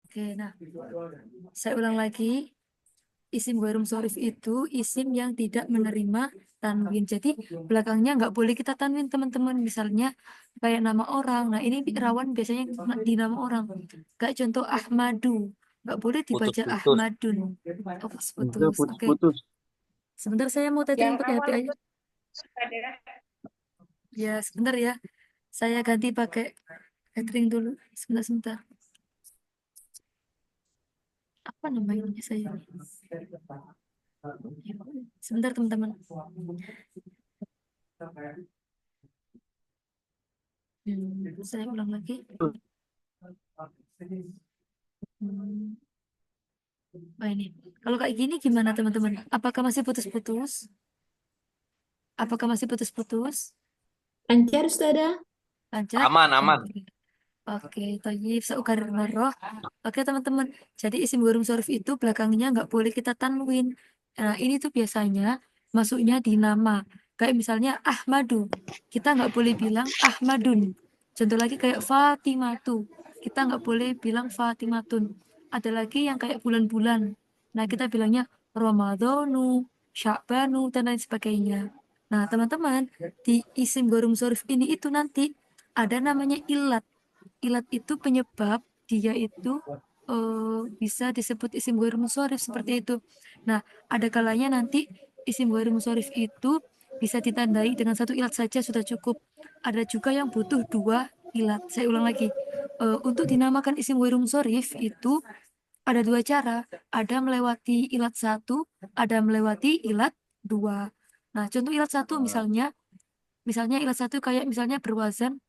Oke, nah saya ulang lagi. Isim ghairul munsharif itu isim yang tidak menerima tanwin. Jadi belakangnya nggak boleh kita tanwin teman-teman. Misalnya kayak nama orang. Nah ini rawan biasanya di nama orang. Kayak contoh Ahmadu. Nggak boleh dibaca Putus-putus. Ahmadun. Oh, Udah putus. Oke. putus-putus. Sebentar saya mau Yang tethering pakai HP rawan aja. itu ada. Ya, sebentar ya. Saya ganti pakai tethering dulu. Sebentar. Apa namanya saya? Sebentar teman-teman. Saya ulang lagi. Hmm. Oh ini. Kalau kayak gini gimana teman-teman? Apakah masih putus-putus? Apakah masih putus-putus? Lancar, Ustazah? Lancar? Aman, aman. Oke. Oke, toyib, saukarir marroh. Oke teman-teman, jadi isim ghairul munsharif itu belakangnya nggak boleh kita tanwin. Nah ini tuh biasanya masuknya di nama. Kayak misalnya Ahmadu, kita nggak boleh bilang Ahmadun. Contoh lagi kayak Fatimatu, kita nggak boleh bilang Fatimatun. Ada lagi yang kayak bulan-bulan. Nah kita bilangnya Ramadhanu, Sya'banu, dan lain sebagainya. Nah teman-teman, di isim ghairul munsharif ini itu nanti ada namanya ilat. Ilat itu penyebab dia itu bisa disebut isim ghairul munsharif seperti itu. Nah, ada kalanya nanti isim ghairul munsharif itu bisa ditandai dengan satu ilat saja sudah cukup. Ada juga yang butuh dua ilat. Saya ulang lagi. Untuk dinamakan isim ghairul munsharif itu ada dua cara. Ada melewati ilat satu, ada melewati ilat dua. Nah, contoh ilat satu misalnya ilat satu kayak misalnya berwazan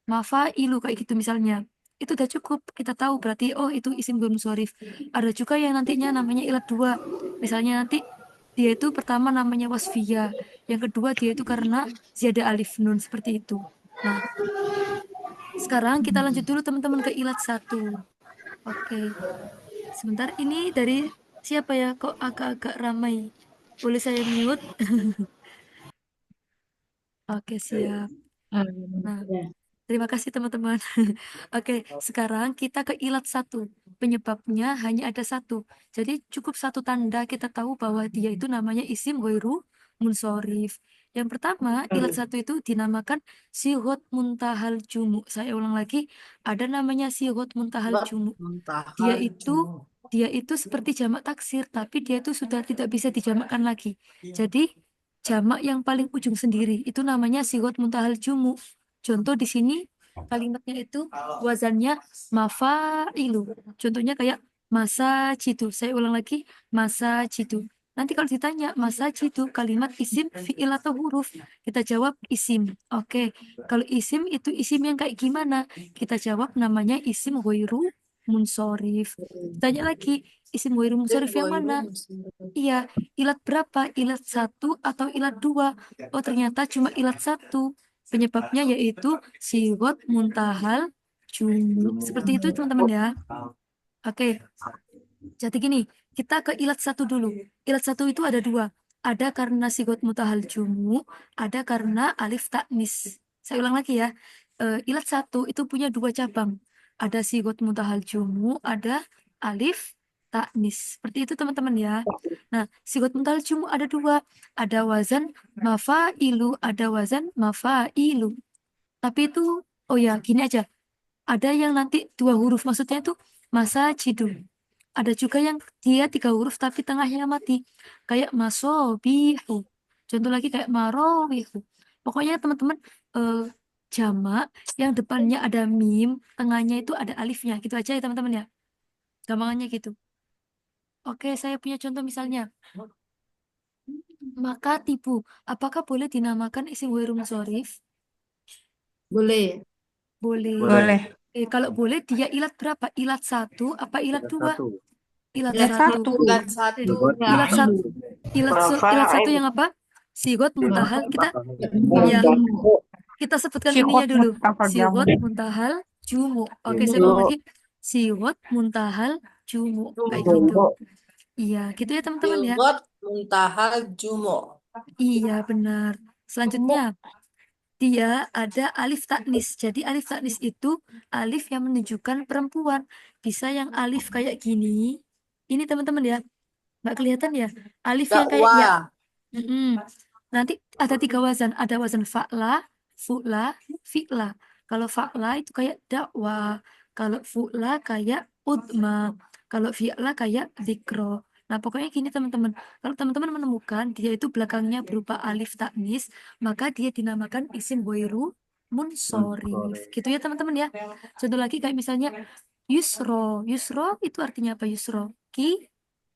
mafailu kayak gitu misalnya. Itu udah cukup. Kita tahu berarti oh itu isim ghairul munsharif. Ada juga yang nantinya namanya ilat dua. Misalnya nanti dia itu pertama namanya wasfiyah, yang kedua dia itu karena ziyadah alif nun seperti itu. Nah, sekarang kita lanjut dulu teman-teman ke ilat satu. Oke. Sebentar ini dari siapa ya? Kok agak-agak ramai? Boleh saya mute? Oke, siap. Nah, Ya. terima kasih teman-teman. Oke, sekarang kita ke ilat satu. Penyebabnya hanya ada satu. Jadi cukup satu tanda kita tahu bahwa dia itu namanya isim ghairu munsharif. Yang pertama, ilat satu itu dinamakan sighot muntahal jumu. Saya ulang lagi, ada namanya sighot muntahal jumu. Dia itu dia itu seperti jamak taksir, tapi dia itu sudah tidak bisa dijamakkan lagi. Jadi jamak yang paling ujung sendiri itu namanya sighot muntahal jumu. Contoh di sini kalimatnya itu wazannya mafailu. Contohnya kayak masa jitu. Saya ulang lagi, masa jitu. Nanti kalau ditanya masa jitu kalimat isim, fiil atau huruf, kita jawab isim. Oke, kalau isim itu isim yang kayak gimana? Kita jawab namanya isim ghairu munsorif. Tanya lagi, isim ghairu munsorif yang mana? Iya, ilat berapa? Ilat satu atau ilat dua? Oh, ternyata cuma ilat satu. Penyebabnya yaitu sigot muntahal junub. Seperti itu teman-teman ya. Oke, jadi gini, kita ke ilat satu dulu. Ilat satu itu ada dua. Ada karena sigot muntahal jumu, ada karena alif taknis. Saya ulang lagi ya. Ilat satu itu punya dua cabang. Ada sigot muntahal jumu, ada alif taknis. Seperti itu teman-teman ya. Nah, sigot muntahal jumu ada dua. Ada wazan mafailu, ada wazan mafailu. Tapi itu, oh ya, gini aja. Ada yang nanti dua huruf, maksudnya itu masa jidu. Ada juga yang dia tiga huruf tapi tengahnya mati. Kayak masobihu. Contoh lagi kayak marowihu. Pokoknya teman-teman eh, jamak yang depannya ada mim, tengahnya itu ada alifnya. Gitu aja ya teman-teman ya. Gampangannya gitu. Oke, saya punya contoh misalnya. Maka tipu. Apakah boleh dinamakan isim ghairul munsharif? Boleh. Boleh. Boleh. Kalau boleh dia ilat berapa? Ilat satu apa ilat dua? Satu. Ilat Ilat satu. satu. Ilat satu. Ilat satu. Ilat satu yang apa? Sigot muntahal. Ya, kita sebutkan ininya dulu. Sigot muntahal jumu. Oke, saya ulang lagi. Sigot muntahal jumu. Kayak gitu. Iya, gitu ya teman-teman ya. Sigot muntahal jumu. Iya, benar. Selanjutnya, dia ada alif taknis. Jadi alif taknis itu alif yang menunjukkan perempuan. Bisa yang alif kayak gini. Ini teman-teman ya, nggak kelihatan ya? Alif yang kayak ya. Mm-mm. Nanti ada 3 wazan. Ada wazan fa'la, fu'la, fi'la. Kalau fa'la itu kayak dakwah. Kalau fu'la kayak udma. Kalau fi'la kayak zikro. Nah, pokoknya gini teman-teman. Kalau teman-teman menemukan dia itu belakangnya berupa alif taknis, maka dia dinamakan isim ghairu munsorif. Gitu ya teman-teman ya. Contoh lagi kayak misalnya yusro. Yusro itu artinya apa yusro? Kiri.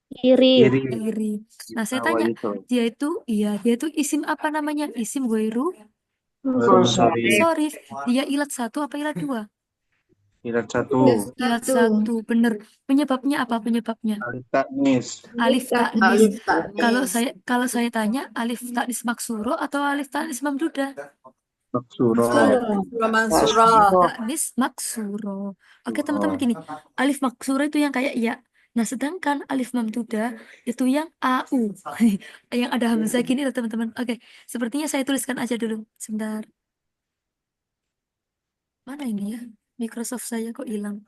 Kiri. Nah, saya Awal tanya, itu. dia itu isim apa namanya? Isim ghairu Sorry. munsorif. Dia ilat 1 apa ilat 2? Ilat satu. Ilat Satu. 1, bener. Penyebabnya apa penyebabnya? Alif taknis. Alif taknis. Alif Kalau saya tanya alif taknis maksuro atau alif taknis mamduda? Maksuro. Alif taknis maksuro. Oke teman-teman gini, alif maksuro itu yang kayak ya. Nah sedangkan alif mamduda itu yang au, yang ada hamzah gini loh teman-teman. Oke, sepertinya saya tuliskan aja dulu. Sebentar. Mana ini ya? Microsoft saya kok hilang.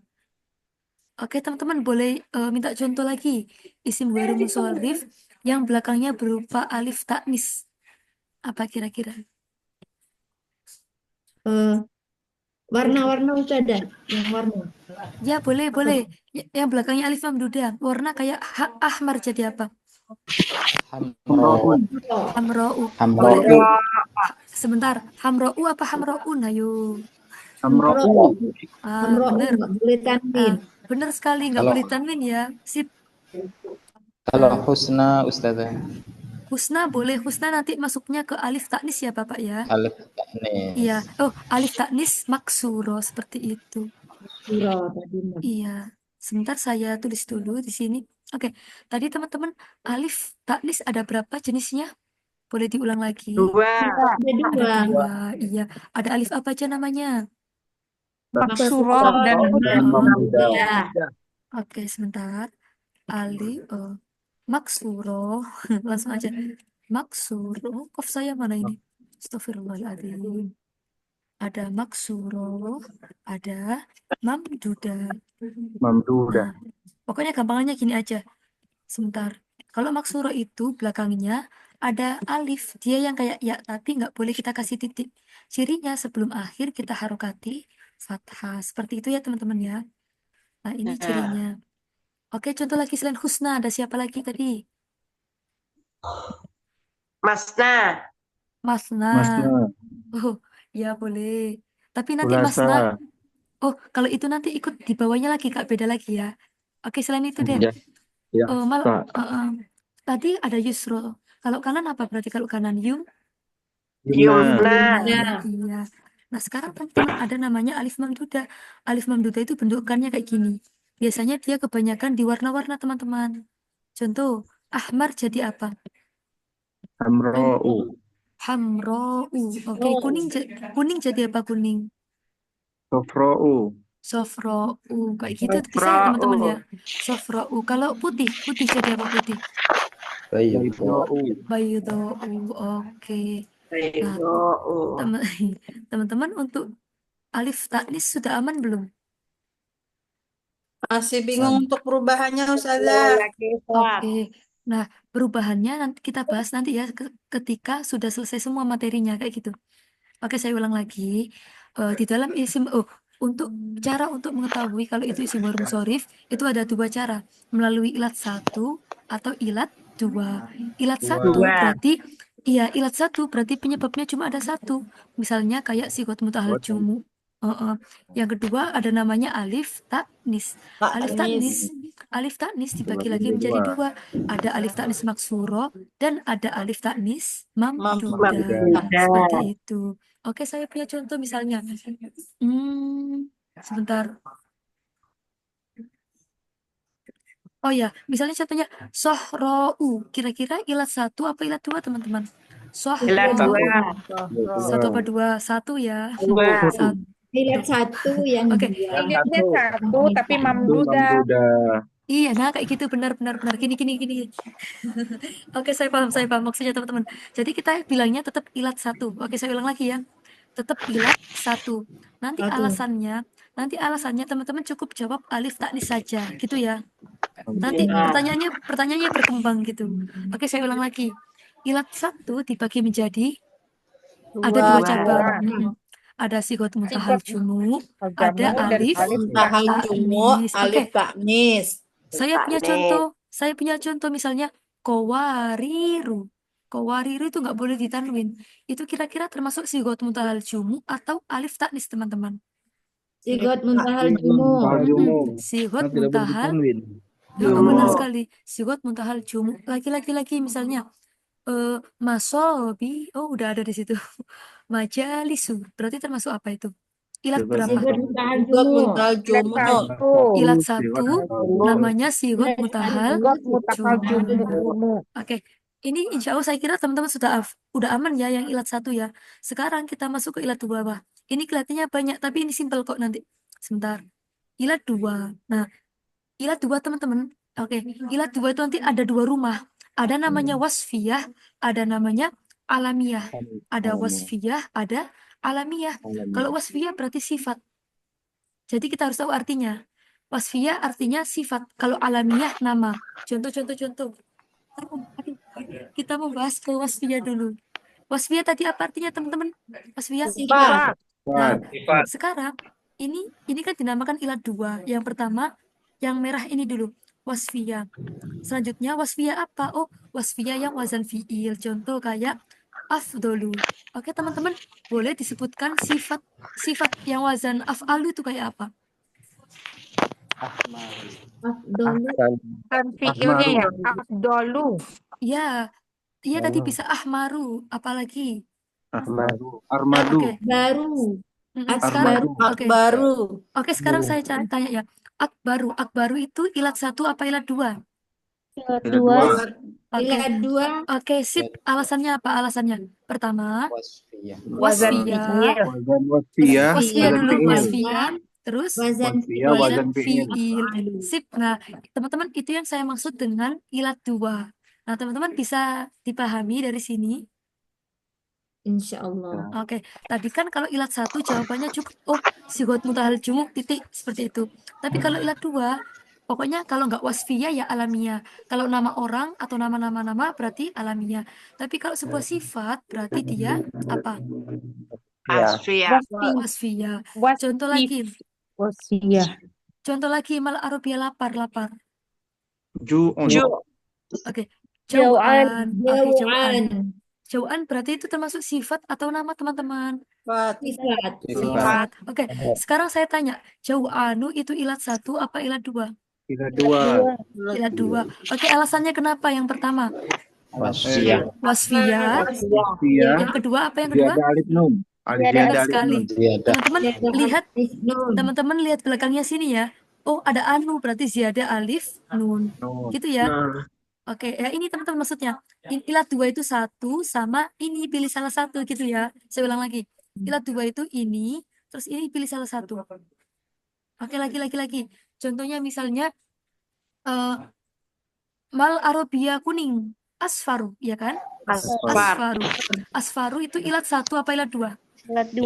Oke teman-teman boleh minta contoh lagi isim ghairu munsorif yang belakangnya berupa alif taknis. Apa kira-kira? Warna-warna Ustazah, yang warna. Ya boleh boleh. Yang belakangnya alif mamduda. Warna kayak ahmar jadi apa? Hamro. Hamro'u. Hamro. Boleh. Sebentar. Hamro'u apa hamro'un? Ayo. Hamro. Hamro'u Bener. nggak boleh tanwin. Bener sekali. Nggak Kalau- boleh tanwin ya. Sip. Kalau husna Ustazah. Husna boleh. Husna nanti masuknya ke alif taknis ya Bapak ya. Alif taknis. Iya. Oh, alif taknis maksuro. Seperti itu. Surah tadi mah. Iya. Sebentar saya tulis dulu di sini. Oke. Tadi teman-teman alif taknis ada berapa jenisnya? Boleh diulang lagi? Ada Ada dua. 2. Iya. Ada alif apa aja namanya? Maksuro dan Mamduda. Oke, sebentar. Alif maksuro. Langsung aja. Maksuro. Kof saya mana ini? Astagfirullahaladzim. Ada maksuro, ada mamduda. Mamduda. Nah, pokoknya gampangnya gini aja. Sebentar. Kalau maksuro itu belakangnya ada alif. Dia yang kayak ya, tapi nggak boleh kita kasih titik. Cirinya sebelum akhir kita harokati fathah. Seperti itu ya teman-teman ya. Nah, ini cirinya. Oke, contoh lagi selain husna, ada siapa lagi tadi? Masna. Masna. Masna. Oh, ya boleh. Tapi nanti Masna, Ulasa. oh kalau itu nanti ikut di bawahnya lagi Kak, beda lagi ya. Oke, selain itu deh. Ya. Ya, Oh, Pak. tadi ada yusro. Kalau kanan apa berarti kalau kanan Yumna. Nah, iya. Nah, sekarang teman-teman ada namanya alif mamduda. Alif mamduda itu bentukannya kayak gini. Biasanya dia kebanyakan di warna-warna teman-teman. Contoh, ahmar jadi apa? Hamro'u. Hamro'u. Oke, kuning jadi apa kuning? Sofro'u. Sofro'u. Kayak gitu bisa ya teman-teman ya. Sofro'u. Kalau putih jadi apa putih? Baydo'u. Baydo'u. Oke. Nah, teman-teman untuk alif taknis sudah aman belum? Masih bingung untuk perubahannya Ustazah. Oke. Nah, perubahannya nanti kita bahas nanti ya ketika sudah selesai semua materinya kayak gitu. Oke, saya ulang lagi. Di dalam isim untuk cara untuk mengetahui kalau itu isim ghairu munsorif itu ada 2 cara, melalui ilat 1 atau ilat 2. Ilat 1 berarti ilat 1 berarti penyebabnya cuma ada 1. Misalnya kayak sigot mutahal jumu. Yang kedua ada namanya alif taknis. Alif taknis dibagi lagi menjadi 2. Ada alif taknis maksuro dan ada alif taknis mamduda. Seperti itu. Oke, saya punya contoh misalnya. Sebentar. Oh ya, misalnya contohnya sohrou. Kira-kira ilat 1 apa ilat 2 teman-teman? Ilat Sohrou. 2. 1 apa 2? 1 ya. 2. Ilat 1 yang Oke. dua. Ilatnya 1 tapi mamduda. Iya, nah kayak gitu benar. Gini. Oke, saya paham maksudnya teman-teman. Jadi kita bilangnya tetap ilat 1. Oke, saya ulang lagi ya. tetap ilat satu. Nanti Satu. alasannya teman-teman cukup jawab alif taknis saja, gitu ya. Nanti Ya. pertanyaannya berkembang gitu. Oke, saya ulang lagi. Ilat satu dibagi menjadi ada dua cabang. Ada sigot muntahal jumu, ada Dan alif Muntahal taknis. Oke, taknis. saya punya contoh misalnya kowariru. Kowariru itu nggak boleh ditanwin. Itu kira-kira termasuk sigot muntahal jumu atau alif taknis, teman-teman? Sigot muntahal jumu. Sigot Tidak boleh muntahal. ditanwin. Benar sekali. Sigot muntahal jumu. Lagi-lagi misalnya masobi. Oh, udah ada di situ. Majalisu. Berarti termasuk apa itu? Ilat berapa? Sigot muntahal Sigot jumu. muntahal jumu. Ilat satu namanya sigot muntahal jumu. Oke. Ini insya Allah saya kira teman-teman udah aman ya yang ilat satu ya. Sekarang kita masuk ke ilat dua. Ini kelihatannya banyak tapi ini simpel kok nanti. Sebentar. Ilat dua. Nah, ilat dua teman-teman. Oke, ilat dua itu nanti ada dua rumah. Ada namanya wasfiyah, ada namanya alamiah. Ada wasfiyah, ada alamiah. Kalau wasfiyah berarti sifat. Jadi kita harus tahu artinya. Wasfiyah artinya sifat. Kalau alamiah nama. Contoh. Kita mau bahas ke wasfiyah dulu. Wasfiyah tadi apa artinya teman-teman? Wasfiyah Sifat. Nah, sekarang ini kan dinamakan ilat dua. Yang pertama, yang merah ini dulu, wasfiyah. Selanjutnya wasfiyah apa? Oh, wasfiyah yang wazan fiil. Contoh kayak afdolu. Oke, teman-teman, boleh disebutkan sifat yang wazan af'alu itu kayak apa? Afdolu. Dan fiilnya ya. Afdolu. Iya, tadi bisa ahmaru, apalagi? Armadu. Oke. Baru. Sekarang, Akbaru. Oke, sekarang saya tanya ya. Akbaru itu ilat satu apa ilat dua? Ilat Oke. Ilat dua. Oke, sip. Alasannya apa alasannya? Pertama, Wasfiyah. Wazan wasfiyah. fiil. Wasfiyah. Wasfiyah dulu, fiil. wasfiyah. Terus Wazan Wasfiyah, fiil. wazan fiil. fiil. Sip. Nah, teman-teman itu yang saya maksud dengan ilat dua. Nah, teman-teman bisa dipahami dari sini. Insya Allah. Oke, tadi kan kalau ilat satu jawabannya cukup. Oh, sigot mutahal jumuk titik seperti itu. Tapi kalau ilat dua, pokoknya kalau nggak wasfiyah ya alamiah. Kalau nama orang atau nama-nama berarti alamiah. Tapi kalau sebuah sifat berarti dia apa? Asfiyah. Wasfiyah. Contoh lagi. Contoh lagi mal arabia lapar. Ju'un. Oke, jauan. Oke, jauan. Jauhan. Jauan berarti itu termasuk sifat atau nama teman-teman? Sifat. Sifat. Oke, sekarang saya tanya, jauanu itu ilat satu apa ilat dua? Ilat dua. Ilat dua. Oke, alasannya kenapa? Yang pertama, Wasfiyah. wasfiyah. Wasfiyah. Yang kedua apa yang kedua? Dia ada alif nun. Alif dia Benar ada alif sekali. nun. Ziyadah. Teman-teman lihat belakangnya sini ya. Oh, ada anu berarti ziyadah alif nun. Gitu ya. Oke, ya ini teman-teman maksudnya. Ilat dua itu satu sama ini pilih salah satu gitu ya. Saya ulang lagi. Ilat dua itu ini, terus ini pilih salah satu. Oke, lagi. Contohnya misalnya mal arabia kuning, asfaru, ya kan? Asfaru itu ilat satu apa ilat dua? Ilat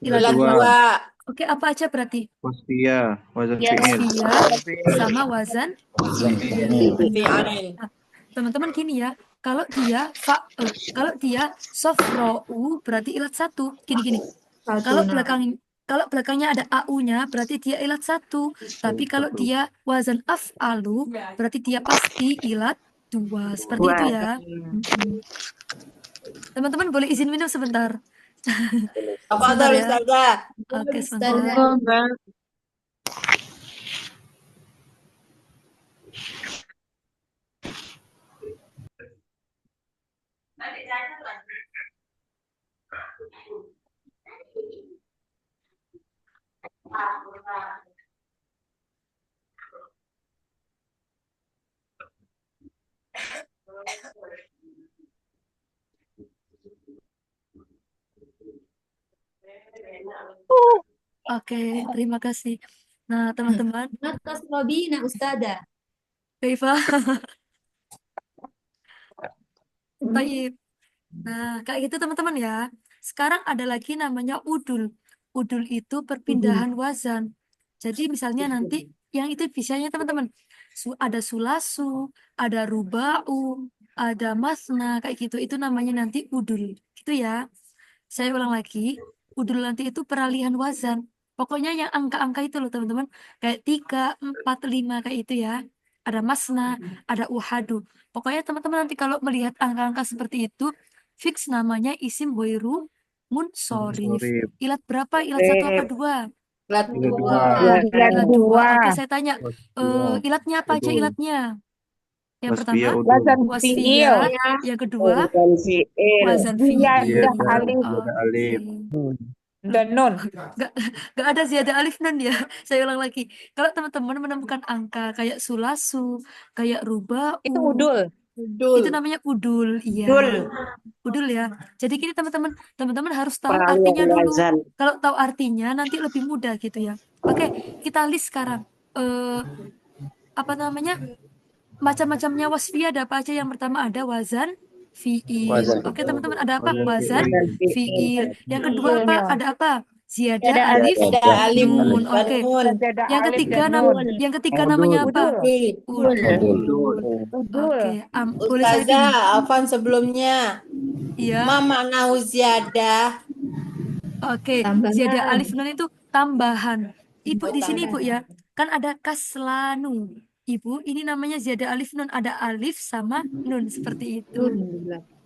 Ilat dua. dua. Oke, apa aja berarti? Wasfiyah, wazan fiil. Wasfiyah sama wazan Fiil. Nah, teman-teman gini ya, kalau dia sofrou berarti ilat satu. Gini. Kalau belakangnya ada au-nya berarti dia ilat satu. Tapi kalau dia wazan af'alu berarti dia pasti ilat dua. Seperti itu ya. Teman-teman boleh izin minum sebentar. Sebentar ya. Oke, sebentar. Oke, terima kasih. Nah, teman-teman, Natas Robina Ustazah. Kaifa. Baik. Nah, kayak gitu teman-teman ya. Sekarang ada lagi namanya udul. Udul itu perpindahan wazan. Jadi misalnya nanti yang itu biasanya teman-teman ada sulasu, ada rubau, ada masna kayak gitu. Itu namanya nanti udul. Gitu ya. Saya ulang lagi, udul nanti itu peralihan wazan. Pokoknya yang angka-angka itu loh teman-teman. Kayak 3, 4, 5 kayak itu ya. Ada masna, ada uhadu. Pokoknya teman-teman nanti kalau melihat angka-angka seperti itu, fix namanya isim ghairu munsorif. Sorry. Ilat berapa? Ilat 1 apa 2? Ilat Ilat dua. Ilat 2. dua. Oke, saya tanya. Ilatnya apa aja Betul. ilatnya? Yang Wasfiyah pertama, udul. Wazan fi'il. wasfiyah. Yang kedua, Wazan fi'il. wazan Ziyadah fi'il. alif Ziyadah alif. Oke. dan nun. Gak ada ziyadah alif nun ya. Saya ulang lagi. Kalau teman-teman menemukan angka kayak sulasu, kayak rubau, Itu udul. itu namanya udul. Iya, Udul. udul ya. Jadi gini teman-teman harus tahu artinya dulu. Kalau tahu artinya nanti lebih mudah gitu ya. Oke, kita list sekarang. Apa namanya? Macam-macamnya wasfiyah ada apa aja? Yang pertama ada wazan fi'il. Wazan. Oke, teman-teman ada apa? Wazan Wazan fi'il. fi'il. Yang kedua apa? Ada apa? Ziyadah Ziyadah alif Ada alif nun. dan Oke. nun. Ziyadah Yang alif ketiga dan nun. yang ketiga namanya apa? Udul. Udul. Udul. Oke, boleh saya Ustazah, pindah? Afwan sebelumnya. Iya. Mama nahu ziyadah. Oke, Tambahan. ziyadah alif nun itu tambahan. Ibu Oh, di sini Ibu tambahan. ya. Kan ada kaslanu. Ibu, ini namanya ziyadah alif nun, ada alif sama nun seperti itu.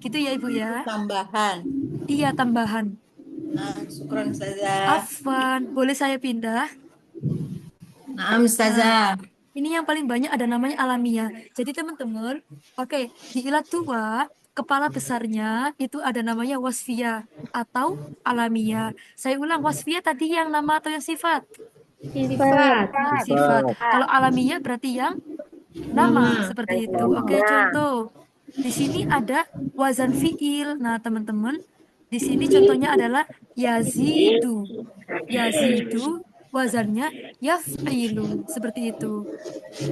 Gitu ya Ibu ya. Tambahan. Iya, tambahan. Nah, syukran Ustazah. Afwan, boleh saya pindah? Naam Ustazah. Ini yang paling banyak ada namanya alamiah. Jadi teman-teman, oke, di ilat tua, kepala besarnya itu ada namanya wasfiyah atau alamiah. Saya ulang, wasfiyah tadi yang nama atau yang sifat? Sifat. Sifat. Kalau alamiah berarti yang nama, Nama. seperti itu. Oke, contoh. Di sini ada wazan fiil. Nah, teman-teman, di sini contohnya adalah yazidu. Yazidu wazannya yaf'ilu, seperti itu.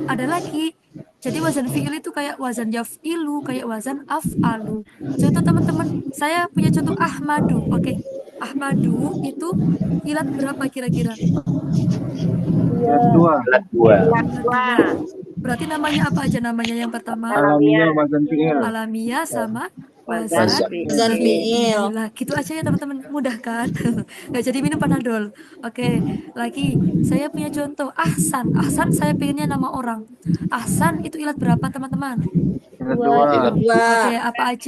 Ada lagi. Jadi wazan fiil itu kayak wazan yaf'ilu, kayak wazan af'alu. Contoh teman-teman, saya punya contoh Ahmadu. Oke. Ahmadu itu ilat berapa kira-kira? Ilat 2. Ilat 2. Ilat 2. Berarti namanya apa aja namanya yang pertama? Alamiah wazan fi'il. Alamiah sama wazan Wazan fi'il. Lah, gitu aja ya teman-teman, mudah kan? Nggak jadi minum panadol. Oke, lagi saya punya contoh Ahsan. Ahsan saya pengennya nama orang. Ahsan itu ilat berapa teman-teman? Ilat 2. Oke,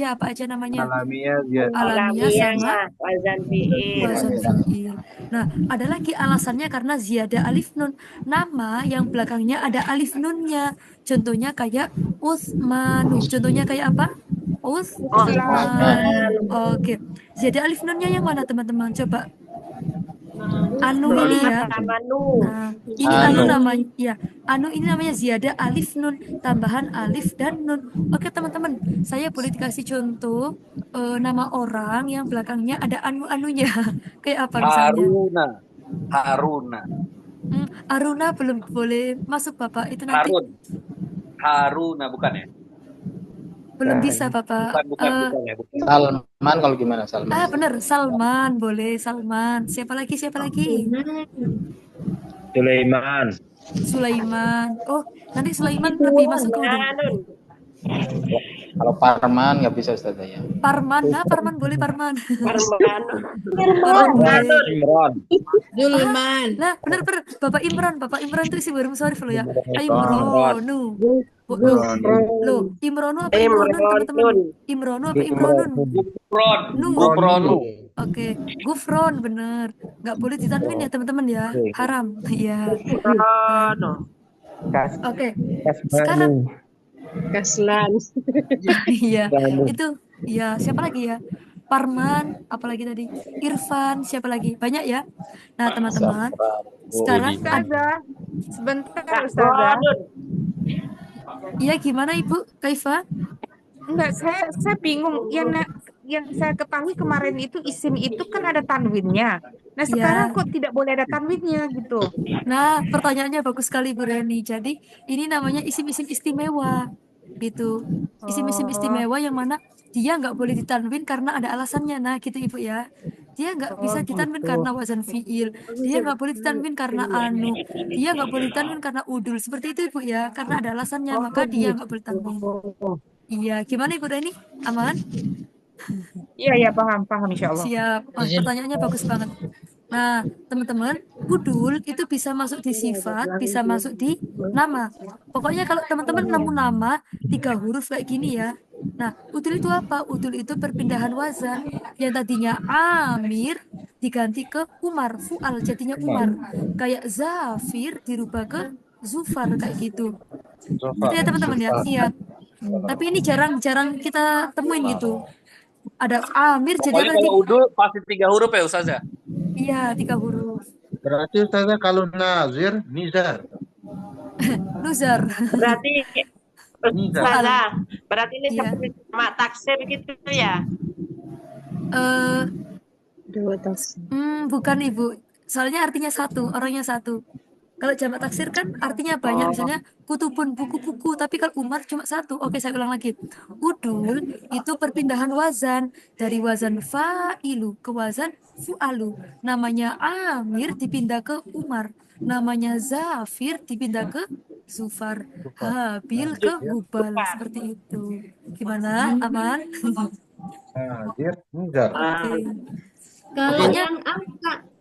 apa aja namanya? Alamiah ziyadah. Alamiah sama wazan fi'il. wazan fi'il. Nah, ada lagi alasannya karena ziyadah alif nun. Nama yang belakangnya ada alif nunnya. Contohnya kayak Utsmanu. Contohnya kayak apa? Utsmanu. Oke. Ziyadah alif nunnya yang mana teman-teman? Coba. Anu ini ya. Nah, ini anu namanya. Ya, anu ini namanya ziyadah alif nun, tambahan alif dan nun. Oke, teman-teman, saya boleh dikasih contoh nama orang yang belakangnya ada anu-anunya. Kayak apa misalnya? Haruna. Aruna belum boleh masuk Bapak. Itu nanti Haruna bukan ya? belum bisa Bapak. Bukan ya. Salman kalau gimana Salman? Bener, Salman boleh Salman. Siapa lagi? Sulaiman. Sulaiman. Oh, nanti Sulaiman lebih masuk ke udul. Kalau Parman nggak bisa Ustazah ya. Parman boleh Parman. Imran. Julman. Nah, bener Bapak Imran itu isi baru sorry lo ya. Imronu. Loh, Imronu apa Imronun teman-teman? Imronu apa Imronun? Gufronu. Oke, Gufron bener. Nggak boleh ditanwin ya teman-teman ya. Haram. Iya. Oke. Sekarang Kaslan. iya. Itu ya, siapa lagi ya? Parman, apalagi tadi? Irfan, siapa lagi? Banyak ya. Nah, teman-teman, sekarang Sebentar Ustazah. iya gimana Ibu Kaifa? Enggak, saya bingung. Yang saya ketahui kemarin itu isim itu kan ada tanwinnya. Nah, sekarang kok tidak boleh ada tanwinnya gitu. Nah, pertanyaannya bagus sekali Bu Reni. Jadi, ini namanya isim-isim istimewa. Gitu. Isim-isim istimewa yang mana dia nggak boleh ditanwin karena ada alasannya. Nah, gitu Ibu ya. Dia nggak bisa ditanwin gitu. karena wazan fiil. Dia nggak boleh ditanwin karena anu. Dia nggak boleh ditanwin karena udul. Seperti itu Ibu ya. Karena ada alasannya, maka dia nggak boleh tanwin. Iya, gimana Ibu Reni? Aman? Iya, ya, paham, paham, insya Allah. Siap. Oh, pertanyaannya bagus banget. Nah, teman-teman, udul itu bisa masuk di sifat, bisa masuk di nama. Pokoknya kalau teman-teman nemu nama 3 huruf kayak gini ya. Nah, udul itu apa? Udul itu perpindahan wazan. Yang tadinya Amir diganti ke Umar, Fual jadinya Umar. Kayak Zafir dirubah ke Zufar kayak gitu. Gitu ya teman-teman ya. Iya. Tapi ini jarang-jarang kita temuin gitu. Ada Amir jadi Pokoknya apa tadi? kalau udul pasti 3 huruf ya Ustazah. Iya, 3 huruf. Berarti Ustazah kalau nazir, nizar. Loser. Berarti Nizar. Ustazah, berarti ini Iya. seperti sama taksir gitu ya? Eh, bukan Ibu. Soalnya artinya satu, orangnya satu. Kalau jamak taksir kan artinya banyak, misalnya kutubun buku-buku, tapi kalau Umar cuma satu. Oke, saya ulang lagi. Udul itu perpindahan wazan dari wazan fa'ilu ke wazan fu'alu. Namanya Amir dipindah ke Umar. Namanya Zafir dipindah ke Zufar. Habil ke Hubal. Seperti itu. Gimana? Aman? Nazir, nizar. Oke. Kalau Pokoknya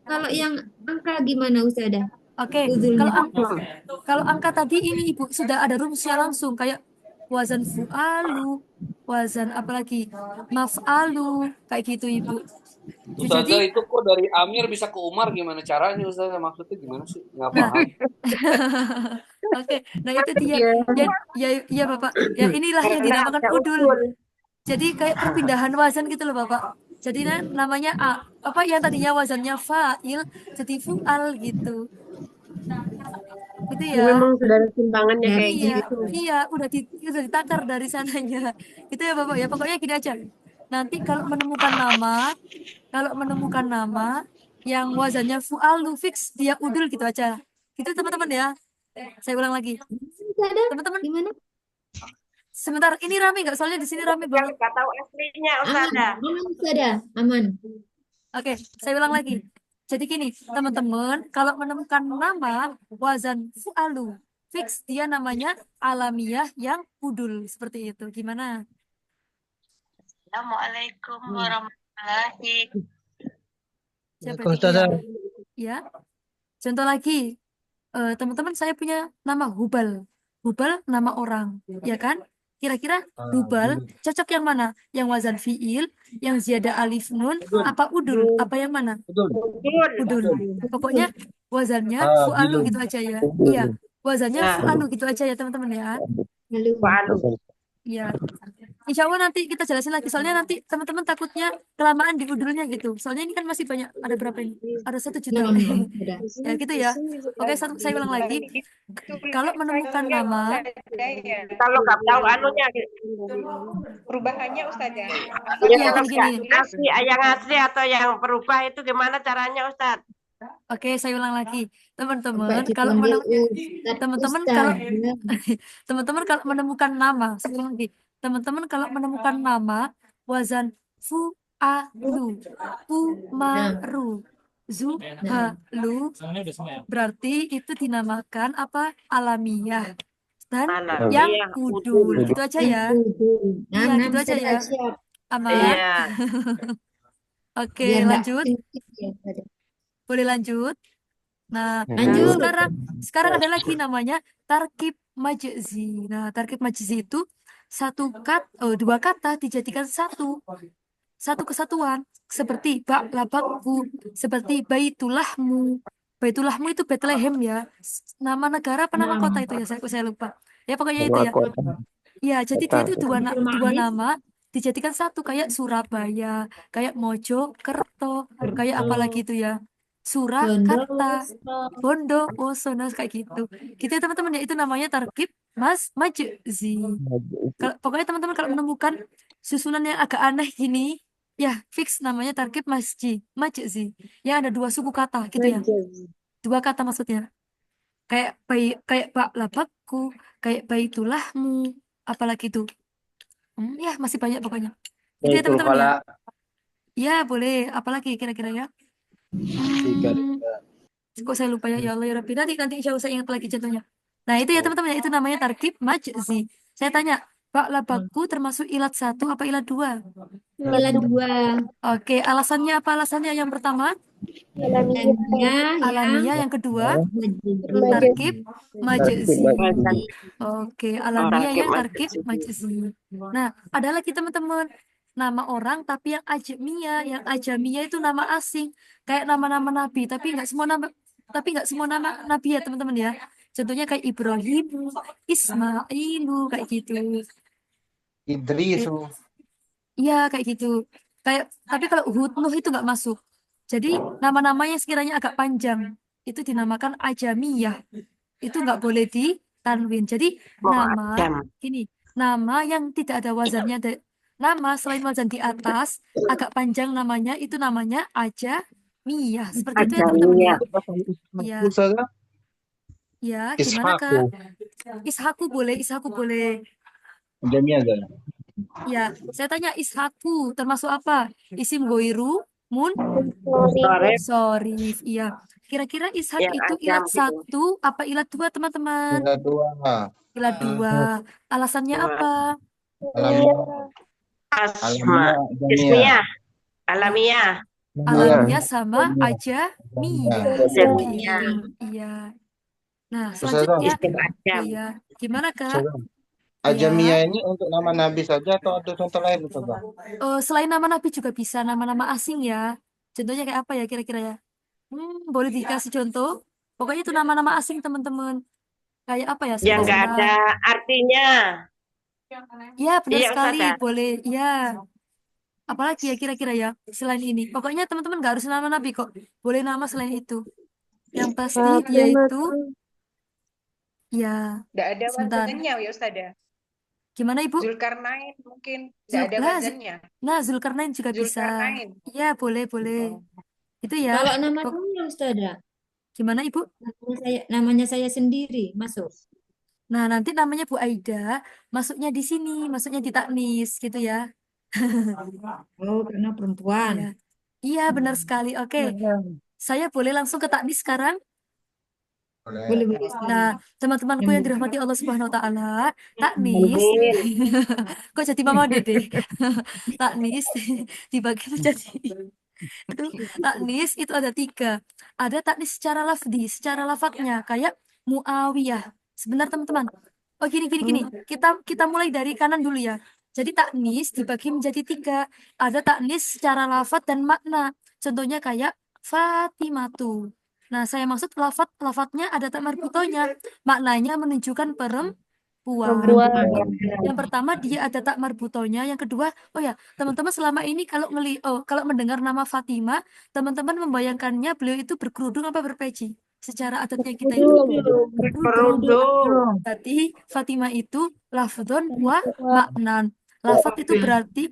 kalau yang angka gimana Ustazah? Oke, Udulnya. kalau angka tadi ini Ibu sudah ada rumusnya langsung kayak wazan fu'alu, wazan apalagi maf'alu, kayak gitu Ibu. Ustazah Jadi itu kok dari Amir bisa ke Umar gimana caranya Ustazah? Maksudnya gimana sih? Nggak nah, paham. oke, nah itu dia. Iya. Ya Bapak, ya inilah yang Karena dinamakan ada udul. udul. Jadi kayak perpindahan wazan gitu loh Bapak. Jadi namanya apa yang tadinya wazannya fa'il jadi fu'al gitu. Gitu ya. Memang sudah ada timbangannya kayak Iya, gitu. iya, udah ditakar dari sananya. Itu ya Bapak ya. Pokoknya gini aja. Nanti kalau menemukan nama yang wazannya fu'alu fix dia udul gitu aja. Gitu teman-teman ya. Saya ulang lagi. Ustazah, Teman-teman, gimana? sebentar. Ini rame nggak? Soalnya di sini rame Yang banget. nggak tahu aslinya Aman, Ustazah. aman Ustazah, aman. Oke, saya ulang lagi. Jadi gini, teman-teman, kalau menemukan nama wazan fu'alu, fix dia namanya alamiah yang udul seperti itu. Gimana? Assalamualaikum warahmatullahi. Siapa itu? Ya. Contoh lagi, teman-teman saya punya nama Hubal. Hubal nama orang, ya kan? Kira-kira Hubal cocok yang mana? Yang wazan fiil, yang ziyadah alif nun, apa udul? Apa yang mana? Udul. Pokoknya wazannya fu'alu gitu aja ya. Iya, wazannya fu'alu gitu aja ya teman-teman ya. Lalu. Iya. Insya Allah nanti kita jelasin lagi. Soalnya nanti teman-teman takutnya kelamaan di udulnya gitu. Soalnya ini kan masih banyak. Ada berapa ini? Ada 1 juta. Udah. Ya gitu ya. Oke, saya ulang lagi. Kalau menemukan nama, Kalau nggak tahu anunya, Perubahannya Ustazah. ya iya kalau gini-gini. nggak asli, yang asli atau yang berubah itu gimana caranya Ustaz? Oke, saya ulang lagi. Teman-teman, Sampai kalau dipanggil teman-teman Ustaz. kalau teman-teman kalau menemukan nama, saya ulang lagi. Teman-teman kalau menemukan nama wazan fu'alu, umaru, zuhalu, berarti itu dinamakan apa? Alamiah dan yang Alamiah, udul. Gitu aja ya. Nah, Iya, gitu aja ya. siap. Aman. Iya. Oke, Biar nggak lanjut. sempit ya, Ustazah. Boleh lanjut. Nah, Lanjut. sekarang ada lagi namanya tarkib majzi. Nah, tarkib majzi itu dua kata dijadikan satu kesatuan seperti labakku, seperti baitulahmu. Baitulahmu itu Bethlehem ya. Nama negara apa nama kota itu ya? Saya lupa. Ya pokoknya itu ya. Ya, jadi dia itu dua nama dijadikan satu kayak Surabaya, kayak Mojokerto, kayak apa lagi itu ya? Surakarta, Bondowoso, nah kayak gitu. Gitu ya teman-teman ya itu namanya tarkib majzi. Pokoknya teman-teman kalau menemukan susunan yang agak aneh gini, ya fix namanya tarkib majzi. Yang ada 2 suku kata gitu ya. 2 kata maksudnya. Kayak bak labakku, kayak baitulahmu, Apalagi tuh? Ya masih banyak pokoknya. Itu ya Itu teman-teman ya. kalau Ya boleh. Apalagi kira-kira ya? tiga Hmm, kok saya lupa ya? Ya Allah ya Rabbi. Nanti insya Allah saya ingat lagi contohnya. Nah itu ya teman-teman ya. Itu namanya tarkib majzi. Saya tanya, Pak labaku termasuk ilat 1 apa ilat 2? Ilat 2. Oke, alasannya apa? Alasannya yang pertama, Alamiah yang alamiah. Yang kedua, majzi. tarkib majzi. Majzi. Oke, Oh, alamiah tarkib yang tarkib majzi. majzi. Nah, ada lagi teman-teman, nama orang tapi yang ajamiyah. Yang ajamiyah itu nama asing, kayak nama-nama nabi, tapi nggak semua nama nabi ya teman-teman ya. Contohnya kayak Ibrahim, Ismailu, kayak gitu. Idris. Iya, kayak gitu. Tapi kalau Hud, Nuh itu nggak masuk. Jadi nama-namanya sekiranya agak panjang, itu dinamakan ajamiyah. Itu nggak boleh ditanwin. Jadi nama Mu'addam. ini, nama yang tidak ada wazannya, nama selain wazan di atas agak panjang namanya, itu namanya ajamiyah. Seperti itu ya teman-teman ya. Ajamiyah. Ya, Ustazah, ya. Gimana Kak? Ishaku boleh. jamnya Zah. Ya, saya tanya Ishaku termasuk apa? Isim goiru, Mustarif sorif. Iya. Kira-kira Ishak yang itu ajam ilat gitu. 1 apa ilat 2 teman-teman? Tinggal dua. Ilat 2. Alasannya apa? Alamiah. Asma. Alamiah. Jamia. Ismiyah. Alamiah. Alamiah sama Jamia. ajamiyah. Seperti itu. Jamiyah. Iya. Nah, Ustazah, selanjutnya. Isim ajam. Iya. Gimana Kak? Ustazah. Ya. Ajamia ini untuk nama Nabi saja atau ada contoh lain, Ustazah? Selain nama nabi juga bisa nama-nama asing ya. Contohnya kayak apa ya kira-kira ya? Boleh dikasih contoh? Pokoknya itu nama-nama asing teman-teman. Kayak apa ya? Yang nggak Sebentar. ada artinya. Ya, benar Iya, sekali. Ustazah. Boleh. Ya. Apalagi ya kira-kira ya selain ini. Pokoknya teman-teman nggak harus nama nabi kok. Boleh nama selain itu. Yang pasti dia itu ya Nggak ada sebentar. wazannya ya Ustazah. Gimana Ibu? Zulkarnain mungkin nggak ada Nah, wazannya. nah, Zulkarnain juga bisa. Zulkarnain. Ya, boleh. Itu ya. Kalau nama Kok- saya Ustazah, Gimana Ibu? namanya saya sendiri masuk. Nah, nanti namanya Bu Aida, masuknya di sini, masuknya di taknis gitu ya. Oh, karena perempuan. Iya. Iya, benar sekali. Oke. Saya boleh langsung ke taknis sekarang? Boleh boleh Ustazah. Nah, teman-temanku yang dirahmati Allah Subhanahu wa taala, taknis. Kok jadi Mama Dede? Taknis dibagi menjadi itu taknis itu ada 3. Ada taknis secara lafdi, secara lafadznya kayak Muawiyah. Sebentar teman-teman. Oh gini. Kita mulai dari kanan dulu ya. Jadi taknis dibagi menjadi 3. Ada taknis secara lafadz dan makna. Contohnya kayak Fatimatu. Nah, saya maksud lafadznya ada tak marbutonya. Maknanya menunjukkan perempuan. Yang pertama dia ada tak marbutonya. Yang kedua, oh ya, teman-teman selama ini kalau mendengar nama Fatimah, teman-teman membayangkannya beliau itu berkerudung apa berpeci? Secara adatnya kita itu Kerudung. berarti Fatimah itu lafdhon wa maknan. Lafat itu berarti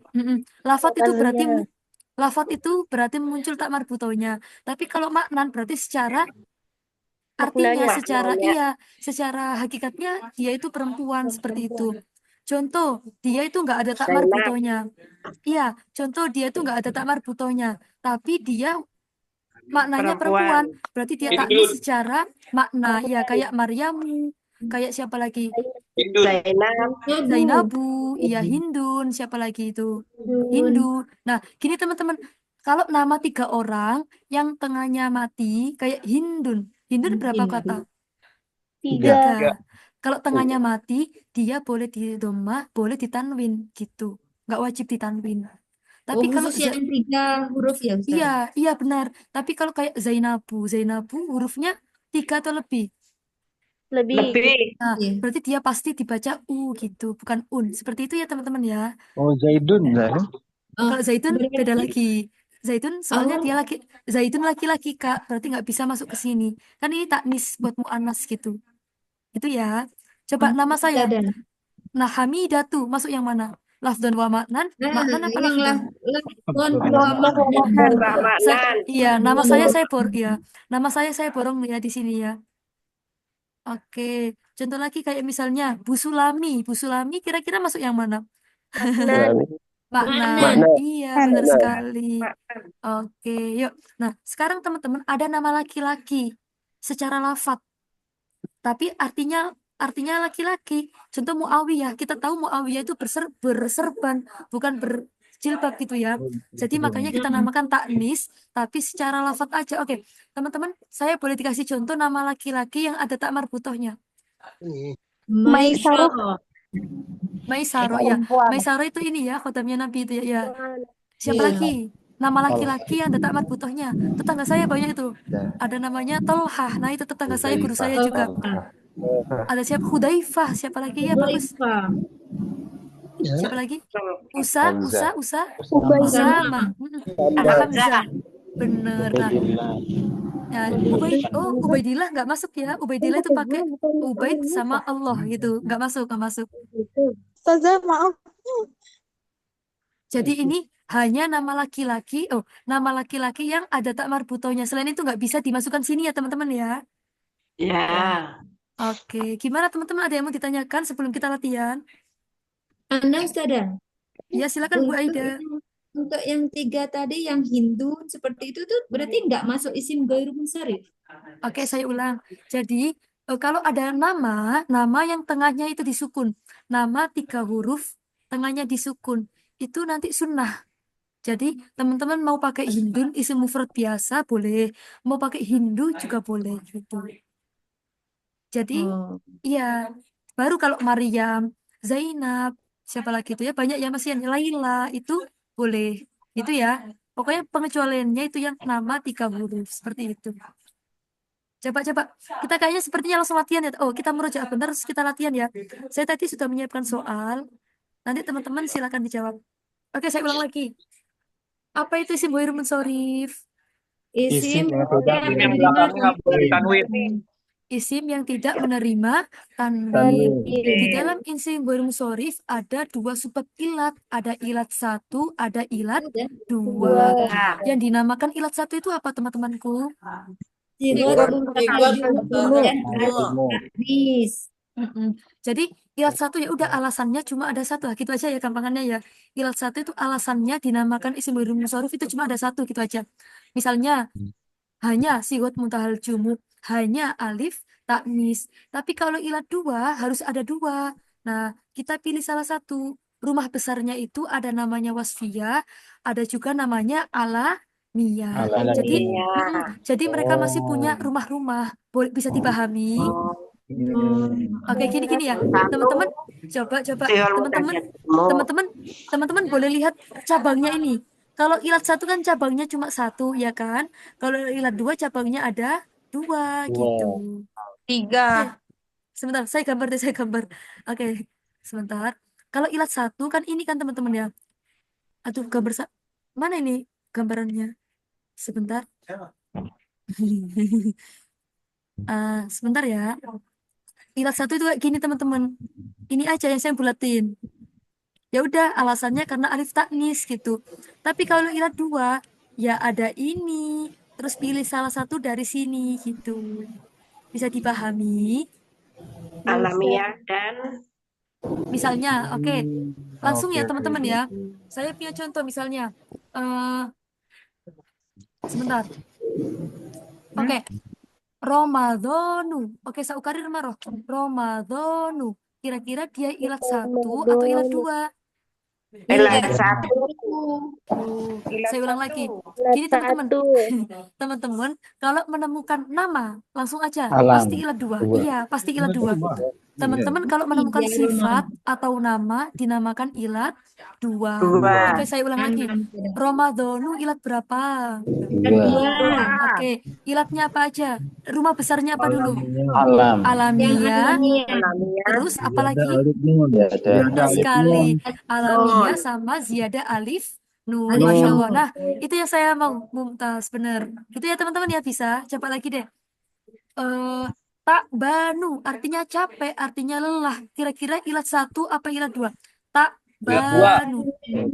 lafat itu berarti muncul tak marbutonya. Tapi kalau maknan berarti secara artinya Maknanya. secara hakikatnya dia itu perempuan seperti itu. Contoh, dia itu nggak ada tak Zainab. marbutonya. Iya, contoh dia itu nggak ada tak marbutonya, tapi dia maknanya perempuan. Berarti dia taknis secara makna. Ya, kayak Maryamu, kayak siapa lagi? Zainab. Zainabu, iya Hindun, siapa lagi itu? Hindu. Nah, gini teman-teman, kalau nama 3 orang yang tengahnya mati kayak Hindun. Hindun berapa kata? 3. Kalau tengahnya mati, dia boleh didomah, boleh ditanwin gitu. Nggak wajib ditanwin. Oh, Tapi kalau khusus yang 3 huruf ya Ustazah? iya benar. Tapi kalau kayak Zainabu hurufnya 3 atau lebih. Lebih. Nah, Iya. berarti dia pasti dibaca U gitu, bukan un. Seperti itu ya teman-teman ya. Oh, Zaidun. Oh, Kalau Zaitun berarti- beda lagi. Zaitun soalnya Oh. Zaitun laki-laki Kak, berarti nggak bisa masuk ke sini. Kan ini taknis buat mu'annas gitu. Itu ya. Coba nama saya. Ustazah. Nah, Hamidatu masuk yang mana? Lafdon wa maknan? Maknan apa yang lafdon? lafdon wa maknan. Rahmanan. Iya, nama saya borong ya di sini ya. Oke, contoh lagi kayak misalnya Bu Sulami. Bu Sulami kira-kira masuk yang mana? Maknan. Makna. Iya, benar sekali. Oke, yuk. Nah, sekarang teman-teman ada nama laki-laki secara lafadz, tapi artinya laki-laki. Contoh Muawiyah, kita tahu Muawiyah itu berserban, bukan berjilbab gitu ya. Jadi makanya kita namakan taknis, tapi secara lafadz aja. Oke, teman-teman, saya boleh dikasih contoh nama laki-laki yang ada tak marbutohnya. Maisarah. Maisaro ya. Maisaro itu ini ya, khodamnya Nabi itu ya. Ya. Siapa Iya. lagi? Nama laki-laki yang ada tak marbutohnya. Tetangga saya banyak itu. Ada namanya Tolhah. Nah, itu tetangga saya, guru saya juga. Ada siapa? Hudaifah. Siapa lagi? Ya, bagus. Dhaifah. Siapa lagi? Usa. Usama. Hamzah. Hamzah. Bener. Nah, Ubaidillah nggak masuk ya. Ubaidillah itu pakai Ubaid sama Allah gitu. Nggak masuk. Ustazah, maaf. Jadi ini hanya nama laki-laki. Nama laki-laki yang ada tak marbutohnya. Selain itu nggak bisa dimasukkan sini ya teman-teman ya. Ya. Oke, gimana teman-teman? Ada yang mau ditanyakan sebelum kita latihan? Anda Ustazah, Ya, silakan Bu Aida. untuk yang 3 tadi yang Hindu seperti itu tuh berarti nggak masuk isim ghairu munsharif. Oke, saya ulang. Jadi, kalau ada nama yang tengahnya itu disukun. Nama 3 huruf, tengahnya disukun. Itu nanti sunnah. Jadi, teman-teman mau pakai Hindu, isim mufrad biasa boleh. Mau pakai Hindu juga boleh gitu. Jadi, Oh. iya. Baru kalau Maryam, Zainab, siapa lagi itu ya, banyak ya masih yang Laila, itu boleh. Itu ya. Pokoknya pengecualiannya itu yang nama 3 huruf. Seperti itu. Coba. Kita kayaknya sepertinya langsung latihan ya. Kita merujuk benar, terus kita latihan ya. Saya tadi sudah menyiapkan soal. Nanti teman-teman silakan dijawab. Oke, saya ulang lagi. Apa itu isim ghairu munsharif? Isim yang tidak yang Yang menerima belakangnya nggak boleh ditanwin. Isim yang tidak menerima tanwin. Di dalam isim ghairu munsharif ada 2 sebab ilat. Ada ilat 1, ada ilat 2. Yang dinamakan ilat 1 itu apa teman-temanku? Sigot dan Umum. hadis. Jadi ilat 1 ya udah alasannya cuma ada 1, gitu aja ya gampangannya ya. Ilat 1 itu alasannya dinamakan isim ghairu munsharif itu cuma ada 1 gitu aja. Misalnya hanya sigot muntahal jumuk, hanya alif taknis. Tapi kalau ilat 2 harus ada 2. Nah, kita pilih salah satu. Rumah besarnya itu ada namanya wasfiyah, ada juga namanya alamiyah. Jadi mereka masih punya rumah-rumah. Bisa dipahami? Oke, gini ya, teman-teman. Coba, teman-teman boleh lihat cabangnya ini. Kalau ilat 1 kan cabangnya cuma 1 ya kan? Kalau ilat 2 cabangnya ada 2 gitu. 3. Sebentar, saya gambar. Oke, sebentar. Kalau ilat 1 kan ini kan teman-teman ya. Aduh, mana ini gambarannya? Sebentar. Sebentar ya. Ilat 1 itu kayak gini teman-teman. Ini aja yang saya bulatin. Ya udah, alasannya karena alif taknis gitu. Tapi kalau ilat 2 ya ada ini. Terus pilih salah satu dari sini gitu. Bisa dipahami? Alamiah dan Misalnya, oke. Langsung ya teman-teman ya. Saya punya contoh misalnya. Sebentar. Oke. Ramadhanu. Oke, saukarir maroh. Ramadhanu. Kira-kira dia ilat 1 atau ilat 2? ilat 1. Saya ulang lagi. Gini teman-teman. Teman-teman, kalau menemukan nama, langsung aja. Pasti ilat 2. Iya, pasti ilat 2. Teman-teman kalau menemukan sifat atau nama dinamakan ilat 2. Oke, saya ulang lagi. Ramadhanu ilat berapa? 2. Oke, ilatnya apa aja? Rumah besarnya apa dulu? Alam. Alamiah. Terus apa lagi? Benar sekali. Alamiah sama ziyadah alif nun. Masya Allah. Nah, itu yang saya mau mumtaz. Bener. Gitu ya teman-teman ya, bisa. Coba lagi deh. Tak banu artinya capek, artinya lelah. Kira-kira ilat 1 apa ilat 2? Tak Ilat 2. banu.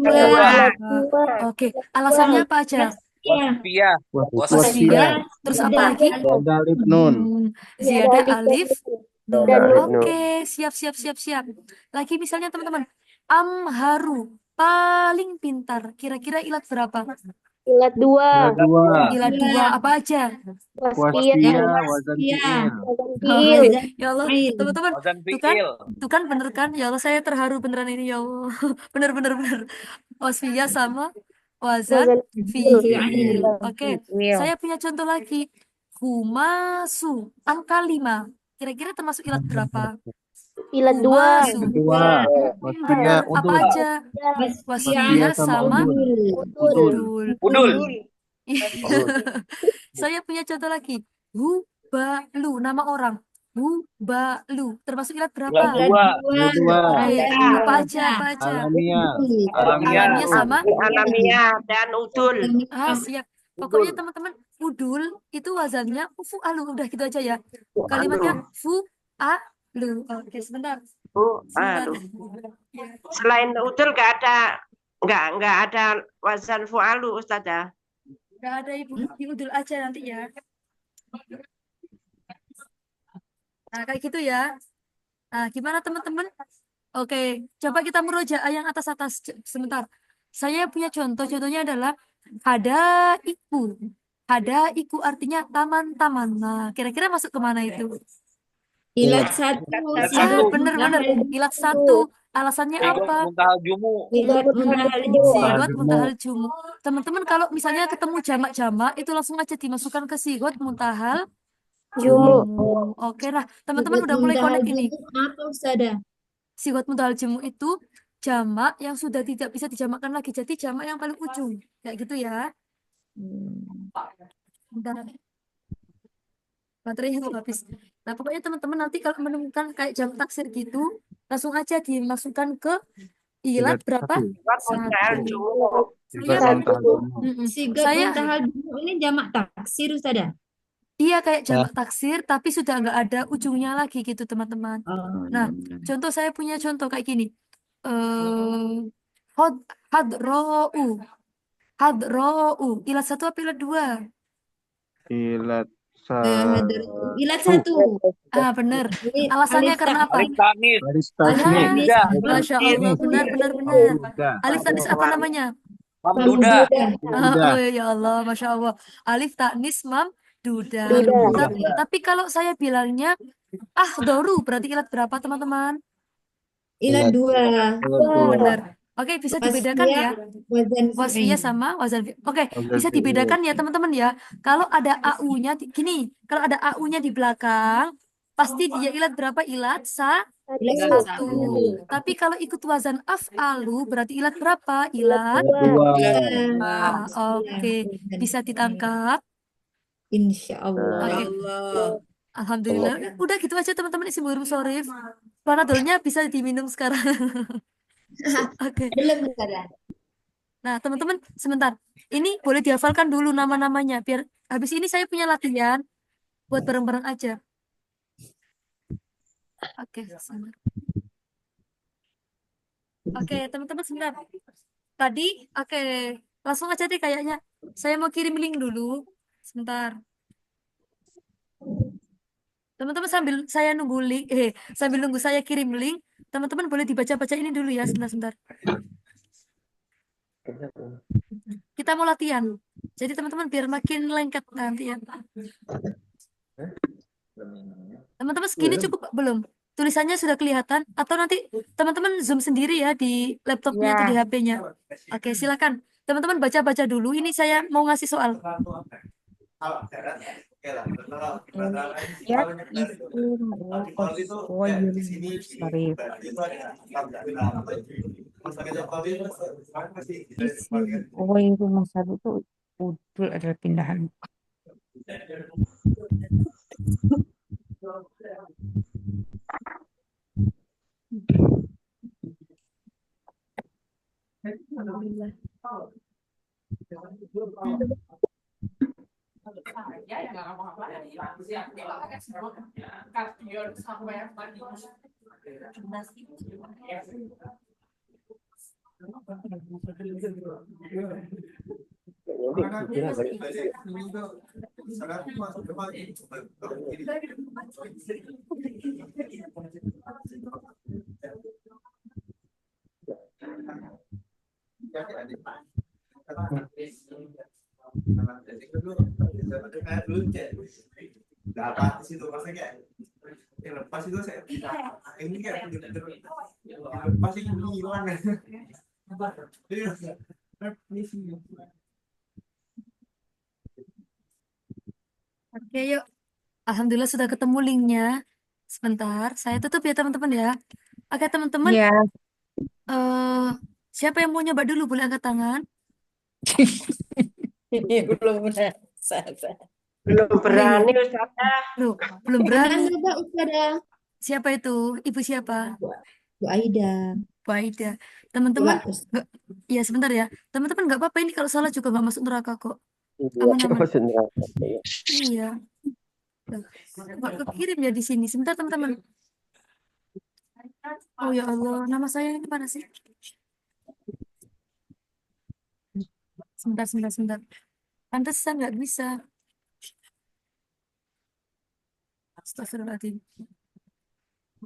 Ilat 2. Oke, alasannya apa aja? Wasfiyah. Wasfiyah. Wasfiyah. Terus apa Ziyada lagi? alif. Ada alif nun. Ziyada alif nun. Dan nun. Oke, siap. Lagi misalnya teman-teman, amharu, paling pintar. Kira-kira ilat berapa? Ilat 2. Dua. Ilat 2 apa aja? Wasfiyah, wazan Wasfiyah. fiil. Oke, ya Allah, Fa'il. teman-teman, Wazan tuh kan, fi'il. bener kan? Ya Allah, saya terharu beneran ini ya Allah. Bener. Wasfiyah sama wazan fi'il. Fi'il. Oke, Iya. saya punya contoh lagi. Humasu, angka 5. Kira-kira termasuk ilat berapa? Ilat 2. Humasu. Kedua. Wasfiyah, Bener, apa udul. aja? Wasfiyah Wasfiyah sama udul. udul. Udul. Saya punya contoh lagi. Hubalu, nama orang. Hubalu, termasuk ilat berapa? Ilat dua. Kedua. Oke, Ada. apa aja? Alamiah. Alamiah. Alamiah sama Alamiah dan udul. siap. Pokoknya teman-teman, udul itu wazannya fu'alu. Udah gitu aja ya. Kalimatnya fu'alu. Oke, sebentar. Aduh. Selain udul nggak ada wazan fu'alu Ustazah. Gak ada ibu, di udul aja nanti ya. Nah, kayak gitu ya. Nah, gimana teman-teman? Oke, coba kita merojaah yang atas-atas sebentar. Saya punya contohnya adalah hadaiku. Hadaiku artinya taman-taman. Nah, kira-kira masuk kemana itu? Ilat 1. Bener. Ilat 1. Alasannya Sigot apa? muntahal jumu. Sigot muntahal jumu. Sigot muntahal jumu. Teman-teman kalau misalnya ketemu jamak-jamak itu langsung aja dimasukkan ke sigot muntahal jumu. Oke lah, teman-teman Sigot udah mulai muntahal connect ini. jumu apa Ustazah? Sigot muntahal jumu itu jamak yang sudah tidak bisa dijamakkan lagi. Jadi jamak yang paling ujung. Kayak gitu ya. Bentar. Baterainya mau habis. Nah, pokoknya teman-teman nanti kalau menemukan kayak jamak taksir gitu, langsung aja dimasukkan ke ilat berapa? Sigot muntahal jumu. Sigot Saya muntahal jumu ini jamak taksir Ustazah. iya kayak jamak taksir tapi sudah nggak ada ujungnya lagi gitu teman-teman. Nah, contoh saya punya contoh kayak gini. Hod hadrou ilat 1 apa ilat 2? Ilat Ilat 1. Bener. Alasannya karena apa? Alif tanis. Baris tasnis. Duda. Masya Allah, benar. Alif tanis apa namanya? Mamduda. Oh ya Allah, Masya Allah. Alif taknis duda. Tapi kalau saya bilangnya doru berarti ilat berapa teman-teman? Ilat 2. Benar. Oke, bisa dibedakan ya. Wasfiyah Wazan sama wazan fi'il. Oke, bisa dibedakan ya teman-teman ya. Kalau ada AU-nya gini, kalau ada AU-nya di belakang, pasti dia ilat berapa? Ilat 1. Tapi kalau ikut wazan af'alu berarti ilat berapa? Ilat 2. Oke, bisa ditangkap. Insya Allah. Oke. Alhamdulillah. Udah gitu aja teman-teman isi huruf sorif. Panadolnya bisa diminum sekarang. Oke. Belum Ustazah. Nah, teman-teman, sebentar. Ini boleh dihafalkan dulu nama-namanya biar habis ini saya punya latihan buat bareng-bareng aja. Oke, sebentar. Oke, teman-teman sebentar. Tadi, langsung aja deh kayaknya. Saya mau kirim link dulu. Sebentar. Teman-teman sambil saya nunggu link, sambil nunggu saya kirim link, teman-teman boleh dibaca-baca ini dulu ya, sebentar. Kita mau latihan. Jadi teman-teman biar makin lengket nanti ya. Teman-teman segini cukup belum? Tulisannya sudah kelihatan? Atau nanti teman-teman zoom sendiri ya di laptopnya atau di HP-nya. Oke, silakan. Teman-teman baca-baca dulu. Ini saya mau ngasih soal. Itu masa itu udul adalah pindahan. Oke, yuk. Alhamdulillah sudah ketemu linknya. Sebentar, saya tutup ya teman-teman ya. Oke teman-teman, Ya, eh siapa yang mau nyoba dulu boleh angkat tangan? Belum berasa. Belum Oh iya, berani Ustazah. loh, belum Pernah berani. nyoba Ustazah? Siapa itu? Ibu siapa? Bu Aida. Bu Aida. Coba Teman-teman, Ustaz. nggak- ya sebentar ya. Teman-teman nggak apa-apa ini kalau salah juga nggak masuk neraka kok. Iya, Aman-aman. masuk neraka. Iya. Iya. Loh, kok kekirim ya di sini. Sebentar teman-teman. Oh ya Allah, nama saya ini mana sih? Sebentar. Pantesan nggak bisa. Astagfirullahaladzim.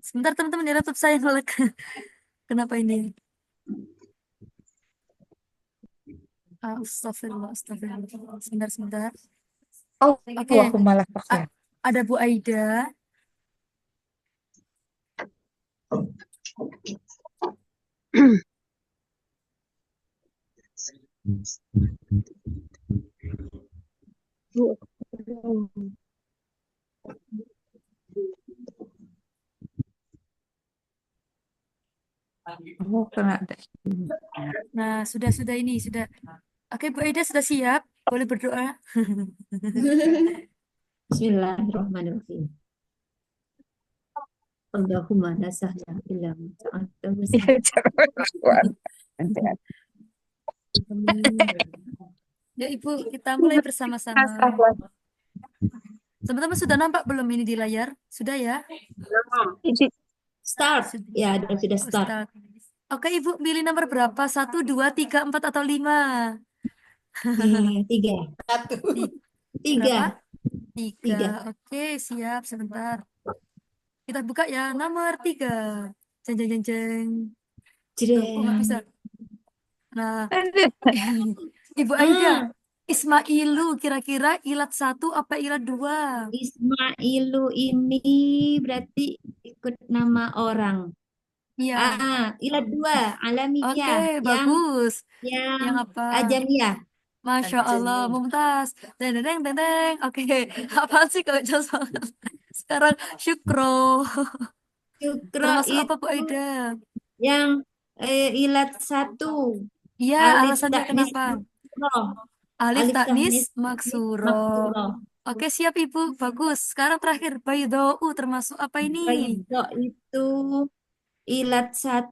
Sebentar teman-teman ya laptop saya nge-lag. Kenapa ini? Astagfirullah. Sebentar. oh, Oke, aku malah A- pakai. ada Bu Aida. Oh, kena. Nah, sudah ini sudah. Oke, Bu Aida sudah siap. Boleh berdoa. Bismillahirrahmanirrahim. Allahumma la sahla illa ma ja'altahu sahlan. Ya Ibu, kita mulai bersama-sama. Teman-teman sudah nampak belum ini di layar? Sudah ya? Start. Ya, sudah Oh, start. start. Oke, Ibu pilih nomor berapa? 1, 2, 3, 4, atau 5? Tiga. Berapa? 3. Tiga. Oke, siap. Sebentar. Kita buka ya. Nomor 3. Jeng. Loh, kok nggak bisa? Nah, Ibu Aida, Ismailu kira-kira ilat 1 apa ilat 2? Ismailu ini berarti ikut nama orang. Iya. Ilat 2, alamiah. Oke, bagus. Yang Yang apa? ajamiyah. Masya Allah, mumtaz. Deng. Oke, apaan sih kok jelas banget. Sekarang syukro. Syukro Termasuk apa itu Bu Aida? yang ilat 1. Iya, Alif alasannya taknis kenapa? maksuro. Alif Alif taknis taknis maksuro. maksuro. Oke, siap Ibu. Bagus. Sekarang terakhir, baydou termasuk apa ini? Baydo itu ilat 1,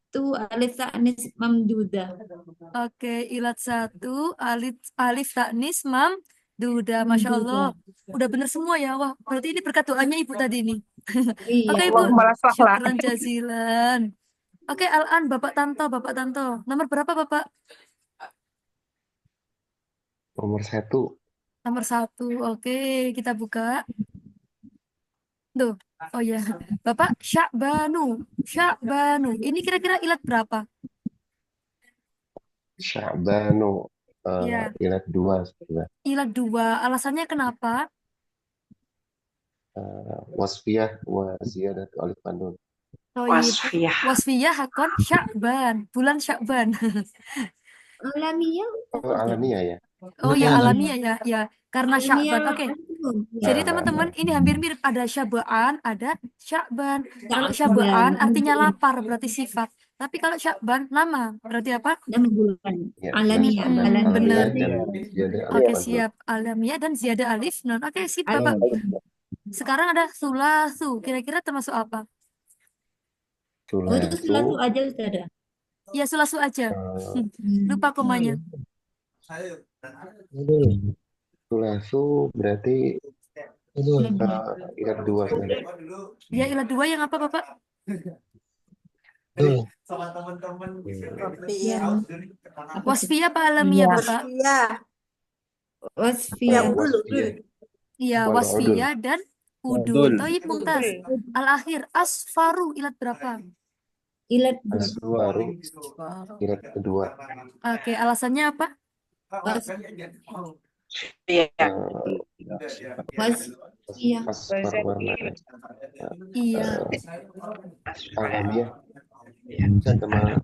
alif taknis mamdudah. Oke, ilat 1, alif taknis mamdudah. Masya Allah. Udah bener semua ya. Wah, berarti ini berkat doanya Ibu tadi nih. Iya. Oke Ibu, malah salah. syukran jazilan. Oke, Al-An, Bapak Tanto. Nomor berapa Bapak? Nomor 1. Nomor 1. Oke, kita buka. Tuh. Oh ya, Bapak Sya'banu. Ini kira-kira ilat berapa? Sya'banu. Iya, Ilat 2 sudah. ilat 2. Alasannya kenapa? Wasfiyah wa ziyadatu alif nun. Oh iya, Wasfiyah. wasfiyah hakon Sya'ban. Bulan Sya'ban. Alamiah. Alamiah ya. Oh ya, alamiah ya. Ya, karena Alamiah. Sya'ban. Oke. Ya. Jadi teman-teman ini hampir mirip, ada Sya'ban, ada Sya'ban. Kalau Sya'ban. Sya'ban artinya lapar, berarti sifat. Tapi kalau Sya'ban nama, berarti apa? Nama bulan. Ya, Alamiah. benar. alamiah dan ziyadah alif Oke, nun. siap. Alamiah dan ziyadah alif nun. Oke, sip Alif. Bapak. Sekarang ada sulasu. Kira-kira termasuk apa? Oh, itu selalu aja sudah ada. Ya, sulasu aja. Lupa komanya. Sulasu berarti ilat 2 sebenarnya. Ya, ilat 2 yang apa Bapak? Wasfiyah apa alamiah Iya. Bapak? Wasfiyah. Wasfiyah. Iya, Wal udul. wasfiyah dan udul. Thayyib, Mumtaz. Al-akhir, asfaru ilat berapa? Ilat 2. Asfaru ilat kedua. Oke, alasannya apa? Iya. Wasfiyah. Asfar warna. Iya. Alamiah. Sama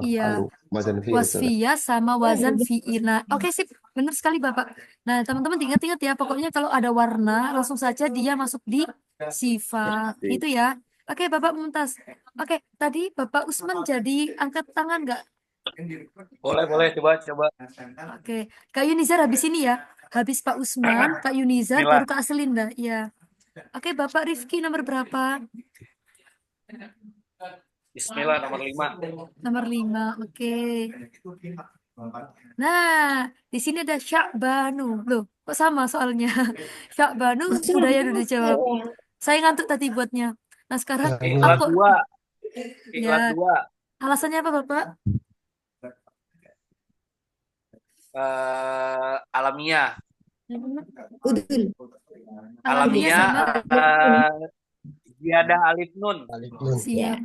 Iya. afalu. Wazan fi'il. Wasfiyah sama wazan fi'il. Nah, oke sip, benar sekali Bapak. Nah, teman-teman ingat-ingat ya, pokoknya kalau ada warna langsung saja dia masuk di sifat, gitu ya. Oke, Bapak Mumtaz. Oke, tadi Bapak Usman jadi angkat tangan nggak? Boleh, coba. Oke, Kak Yunizar habis ini ya. Habis Pak Usman, Kak Yunizar, Bismillah. baru Kak Aselinda. Iya. Oke, Bapak Rifki nomor berapa? Bismillah nomor 5. Nomor 5. Oke. Nah, di sini ada Sya'banu. Loh, kok sama soalnya? Sya'banu sudah ya, udah dijawab. Saya ngantuk tadi buatnya. Nah, sekarang Iklat aku 2. ya, Iklat 2. alasannya apa, Bapak? Alamiah. Udul. Alamiah sama Ziyadah alif nun. siap.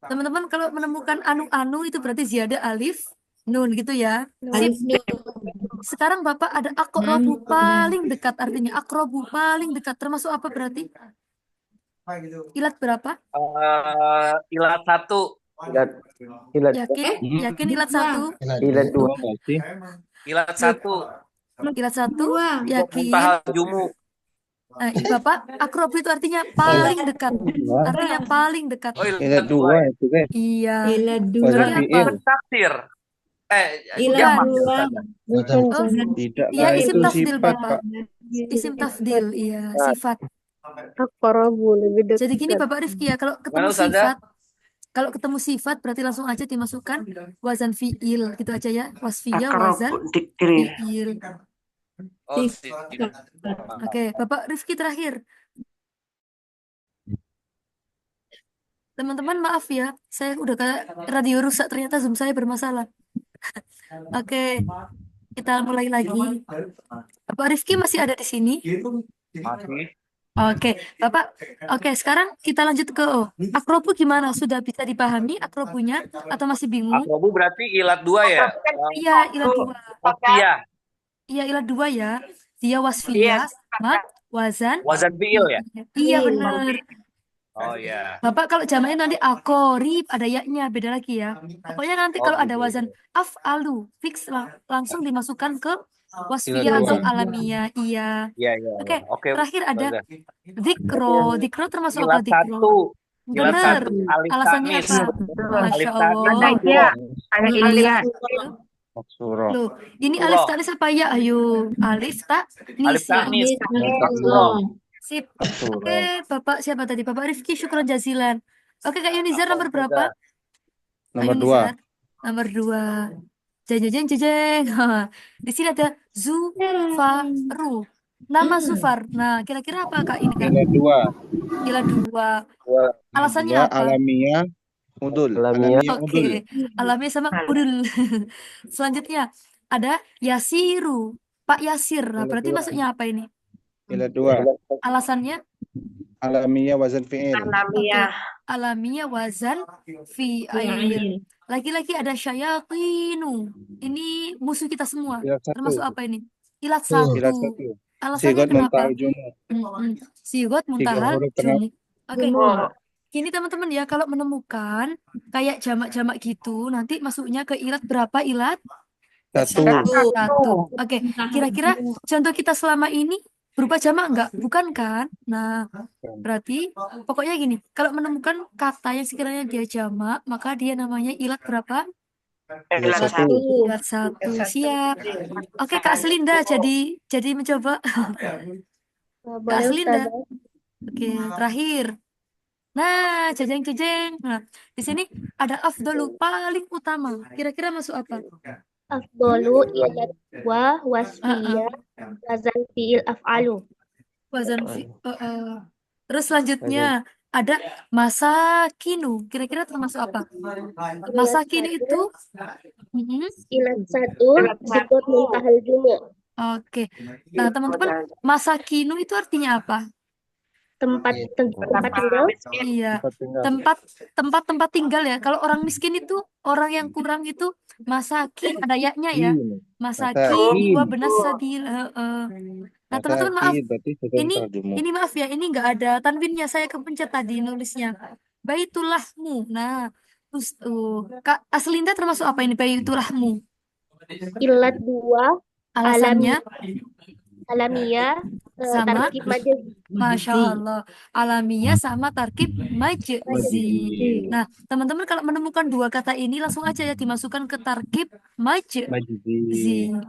Teman-teman kalau menemukan anu-anu itu berarti ziyadah alif nun gitu ya. Sip. Alif nun. Sekarang Bapak ada akrobu paling dekat, artinya akrobu paling dekat termasuk apa berarti? Ilat berapa? Ilat 1. Yakin ilat 1? Ilat 2 sih. Ilat 1. Ilat 1? Yakin? Muntahal jumu. Nah, Bapak, akrob itu artinya paling dekat. Artinya paling dekat. Oh, Ilat 2 itu kan. Iya. Ilat Wazan 2. Berarti fi'il. apa? Takdir. Ilat jamak. 2. Tidak Iya, lah, isim itu tafdil, sifat, Bapak. Isim tafdil, iya, sifat. lebih Jadi gini Bapak Rifki ya, kalau ketemu Mana, Ustazah? sifat, kalau ketemu sifat berarti langsung aja dimasukkan wazan fi'il, gitu aja ya. Wasfiyah, wazan fi'il. Oh, Oke, Bapak Rifki terakhir. Teman-teman maaf ya, saya udah ke radio rusak, ternyata Zoom saya bermasalah. Oke, kita mulai lagi. Bapak Rifki masih ada di sini? masih. Oke, Bapak. Oke, sekarang kita lanjut ke akrobu gimana? Sudah bisa dipahami akrobunya atau masih bingung? Akrobu berarti ilat 2 ya? Iya, ilat 2. Wasfiyah. Iya, ilat 2 ya. Dia wasfiyah sama wazan. Wazan fi'il ya? Iya, benar. Oh ya. Bapak kalau jamaknya nanti akorib, ada yaknya, beda lagi ya. Pokoknya nanti kalau ada wazan af'alu, fix langsung dimasukkan ke wasfiyah atau alamiah. Iya. Iya. Oke, terakhir ada Ustazah. Dikro. Dikro termasuk apa Ilat 1. dikro? Ilat Benar. 1. Alif Alasannya tanis. apa? Masya Allah. Surah. Loh, ini alif tanis apa ya? Ayo, alif Alif tanis. tanis. Sip. Oke, Bapak siapa tadi? Bapak Rifki, syukron jazilan. Oke, Kak Yunizar nomor berapa? Nomor Kak 2. Yunizar, nomor 2. Jeng. Di sini ada Zufaru. Nama Zufar. Nah, kira-kira apa Kak ini Kak? Ilat 2. Ilat 2. Alasannya Ya, apa? alamiah udul. Alamiah udul. Oke, alamiah sama udul. Selanjutnya ada Yasiru. Pak Yasir. Nah, berarti maksudnya apa ini? Ilat 2. Alasannya? Alamiah wazan fi'il. Alamiah wazan fi'il. Lagi-lagi ada syayatinu. Ini musuh kita semua. Ilat 1. Termasuk apa ini? Ilat 1. Ilat 1. Alasannya Sigot kenapa? muntahal jumu. Sigot muntahal huruf jumu. Oke. Gini teman-teman ya, kalau menemukan kayak jamak-jamak gitu, nanti masuknya ke ilat berapa ilat? 1. 1. Oke, kira-kira contoh kita selama ini berupa jamak enggak? Bukan kan? Nah, berarti pokoknya gini, kalau menemukan kata yang sekiranya dia jamak, maka dia namanya ilat berapa? Ilat 1. Ilat 1. Siap. Oke, Kak Selinda jadi mencoba. Kak Selinda. Oke, terakhir. Nah, jeng. Nah, di sini ada afdalu paling utama. Kira-kira masuk apa? Afdolu ilat 2 wasfiyah wazan fi'il af'alu. Wazan Terus selanjutnya ada masakinu. Kira-kira termasuk apa? Ilat Masakinu satu, itu mm-mm. ilat satu, sukut muntahal jumu. Oke. Nah, teman-teman, masakinu itu artinya apa? Tempat tempat tinggal. Iya, Tempat tinggal. tempat tinggal ya. Kalau orang miskin itu, orang yang kurang itu masakin, ada yaknya ya. Masakin, wa benas sabil. Nah, teman-teman maaf, berarti ini maaf ya, ini nggak ada tanwinnya. Saya kepencet tadi nulisnya. Baitulahmu. Nah, terus Kak Aslinda termasuk apa ini baitulahmu? Ilat dua, Alasannya alamiah, sama, tarkib majaz. Masya Allah, alamiah sama tarkib majzi. Nah, teman-teman kalau menemukan dua kata ini langsung aja ya dimasukkan ke tarkib majzi.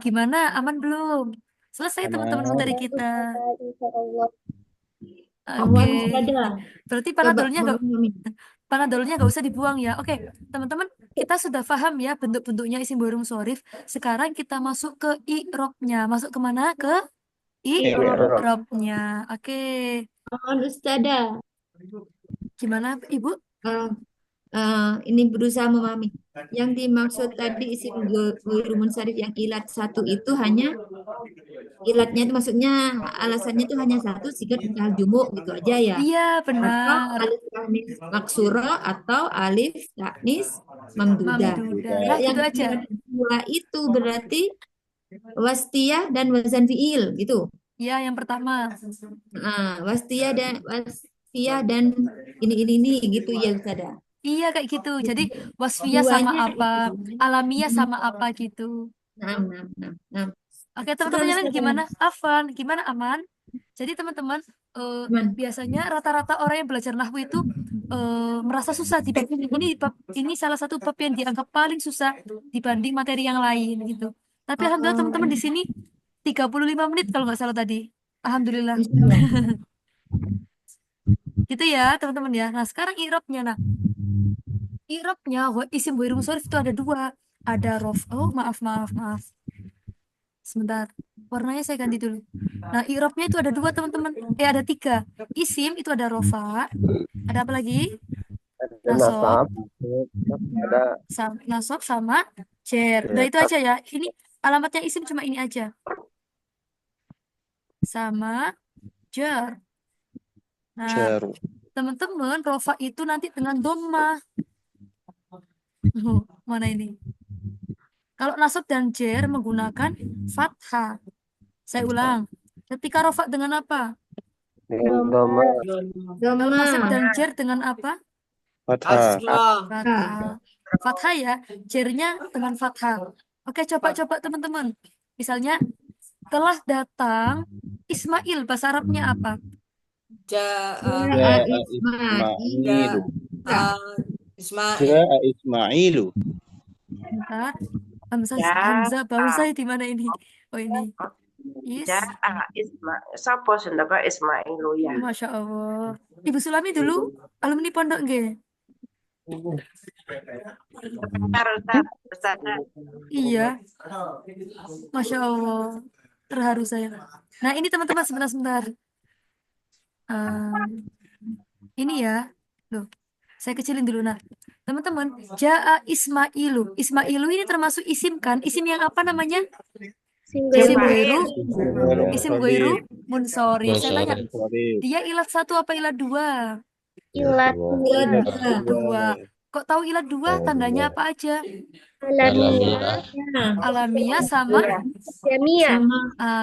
Gimana? Aman belum? Selesai teman-teman materi kita. Insya Allah. Oke. Ustazah. Berarti Coba panadolnya nggak usah dibuang ya. Oke, teman-teman, kita sudah paham ya bentuk-bentuknya isim Boru Munsharif. Sekarang kita masuk ke i'robnya. Masuk kemana? Ke i'robnya. Oke. mohon Ustazah. Gimana, Ibu? Ini berusaha memahami. Yang dimaksud tadi isim Ghairu Munsharif yang ilat satu itu hanya ilatnya itu maksudnya alasannya itu hanya satu sigat muntahal jumu gitu aja ya. Iya, Atau benar. alif taknis maksuro atau alif taknis mamdudah. Mamdudah. Ya, Yang gitu aja. kedua itu berarti wastiyah dan wazan fiil gitu. Ya, yang pertama. Wastiyah dan ini gitu ya Ustazah. Iya, kayak gitu. Jadi, wasfiyah sama Duanya apa, itu. alamiah sama apa gitu. Nah. Oke, teman-teman yang lain Ustazah. gimana? Afan, gimana Aman? Jadi teman-teman, Aman. biasanya rata-rata orang yang belajar nahwu itu merasa susah di bab ini. Ini salah satu bab yang dianggap paling susah dibanding materi yang lain gitu. Tapi alhamdulillah teman-teman di sini 35 menit kalau nggak salah tadi. Alhamdulillah. Gitu ya teman-teman ya. Nah sekarang i'rabnya. Nah i'rabnya isim Ghairu Munsharif itu ada dua. Ada maaf. Sebentar, warnanya saya ganti dulu. Nah, i'rabnya itu ada dua teman-teman. Ada tiga. Isim itu ada rofa. Ada apa lagi? Nasab. Nasab sama jer. Udah itu aja ya. Ini alamatnya isim cuma ini aja. Sama jar. Nah, teman-teman, rofa itu nanti dengan dhamma. Mana ini? Kalau nasab dan jar menggunakan fathah. Saya ulang. Ketika rofa dengan apa? Kalau nasab dan jar dengan apa? Fathah. Fathah ya. Jarnya dengan fathah. Oke, coba teman-teman. Misalnya, telah datang Ismail. Bahasa Arabnya apa? Ismailu. Hamzah Bauzai di mana ini? Oh ini. Sapa sendiri Ismailu ya. Masya Allah. Ibu Sulami dulu alumni pondok nggih? Iya. Masya Allah. Terharu saya. Nah ini teman-teman sebentar. Ini ya. Loh. Saya kecilin dulu. Nah teman-teman. Ja'a Ismailu. Ismailu ini termasuk isim kan? Isim yang apa namanya? Isim Ghairu Munsharif. Saya tanya, dia ilat satu apa ilat dua? Ilat Dua. Kok tahu ilat dua? Tandanya apa aja? Alamiah sama Jamiyah.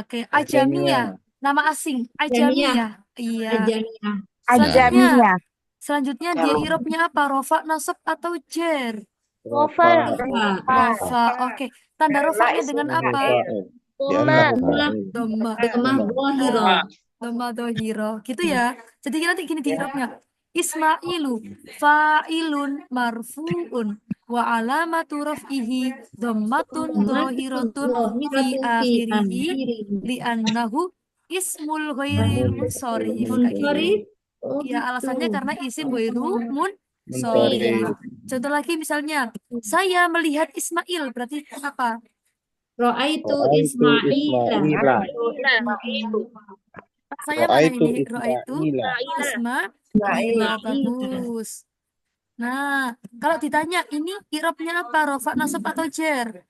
Oke, ajamiyah. Nama asing, ajamiyah. Iya. Selanjutnya dia i'rabnya apa? Rofa, nasab atau jer? Rofa. Oke. Tanda rofanya dengan apa? Dhamma dhahira. Gitu ya. Jadi nanti gini di i'rabnya. Ismailu fa'ilun marfu'un wa alamatu raf'ihi dhammatun dhahiratun fi akhirihi li'annahu ismul ghairil munsharif. Ya, alasannya karena isim Ghairu Munsharif. Contoh lagi misalnya, saya melihat Ismail berarti apa? Ro'aitu Ismaila. Saya mana ini? Ro'aitu Ismail. Iya, Ismail. bagus. Nah, kalau ditanya ini irobnya apa? Rofa, nasab atau jer?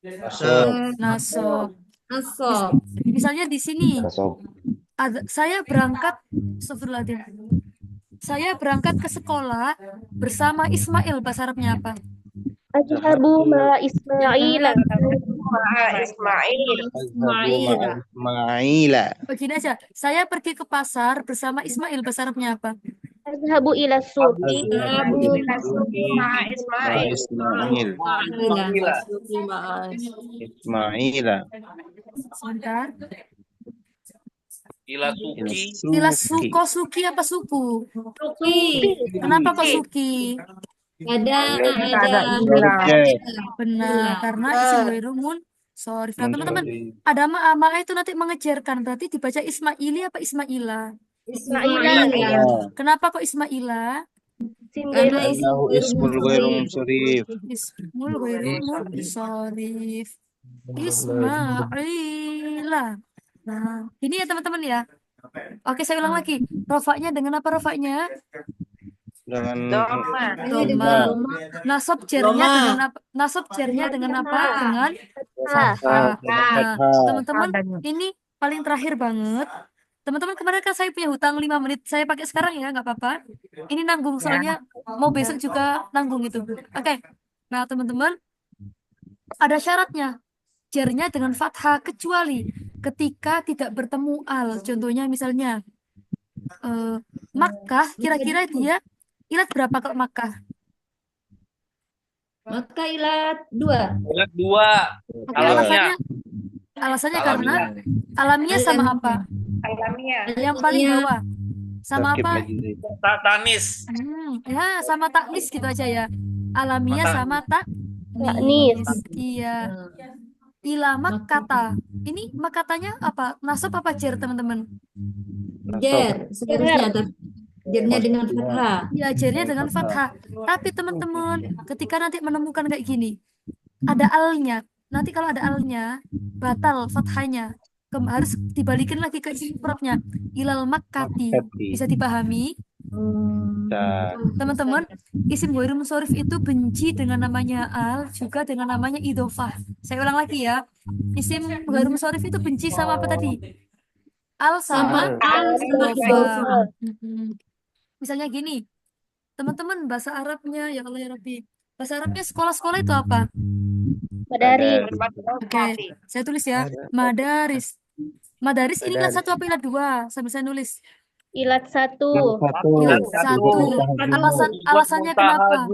Masuk. Nasab. Nasab. Misalnya di sini Nasab. saya berangkat, astagfirullahaladzim. Saya berangkat ke sekolah bersama Ismail. Bahasa Arabnya apa? Azhabu ma Ismaila. Ismail. Ismail. Ismaila. Begini aja, saya pergi ke pasar bersama Ismail. Bahasa Arabnya apa? Azhabu ila suq. Abu Ismail. Ismail. Ismaila. Ismaila. Sebentar. Ila Suki. Ila suko, suki apa suku? Suki. Kenapa kok suki? Ada Jer. Benar, karena isim ghairu sorry. Nah, teman-teman, ada ma itu nanti mengejarkan, berarti dibaca Ismaili apa Ismaila? Ismaila. Kenapa kok Ismaila? Sim Karena ghairu isim Annahu ismul ghairu munsharif. Ismul ghairu munsharif. Ismaila. Nah, ini ya teman-teman ya. Oke, saya ulang lagi. Rofaknya dengan apa rofaknya? Dengan Doma. Doma. Nasab jernya dengan apa? Nasab jernya dengan apa? Dengan fathah. Nah, teman-teman, ini paling terakhir banget. Teman-teman, kemarin kan saya punya hutang 5 menit. Saya pakai sekarang ya, nggak apa-apa. Ini nanggung, soalnya mau besok juga nanggung itu. Oke. Nah, teman-teman, ada syaratnya. Jernya dengan fathah kecuali ketika tidak bertemu al. Contohnya misalnya Makkah, kira-kira dia ilat berapa kalau Makkah? maka ilat 2. Ilat 2. Oke, Alamnya. alasannya karena alamiah sama apa? Alamiah. Yang paling bawah. Sama Sakit apa? lagi. Tanis. Ya, sama taknis gitu aja ya. Alamiah sama Taknis. Iya. Ila makata. Ini makatanya apa? Nasab apa jer, teman-teman? Jer. Seharusnya tapi jernya dengan fathah. Ya, jernya dengan fathah. Tapi teman-teman, ketika nanti menemukan kayak gini, ada alnya. Nanti kalau ada alnya, batal fathahnya. Harus dibalikin lagi ke isim mufradnya. Ilal makkati. Bisa dipahami? Teman-teman, isim ghairu munsharif itu benci dengan namanya al, juga dengan namanya idhofah. Saya ulang lagi ya. Isim ghairu munsharif itu benci sama apa tadi? Al sama idhofah. Misalnya gini, teman-teman, bahasa Arabnya, ya Allah ya Rabbi. Bahasa Arabnya sekolah-sekolah itu apa? Madaris. Oke, saya tulis ya. Madaris. Madaris ini ilat 1 apa ilat 2? Sambil saya nulis. Ilat 1. Ilat 1. Alasannya kenapa?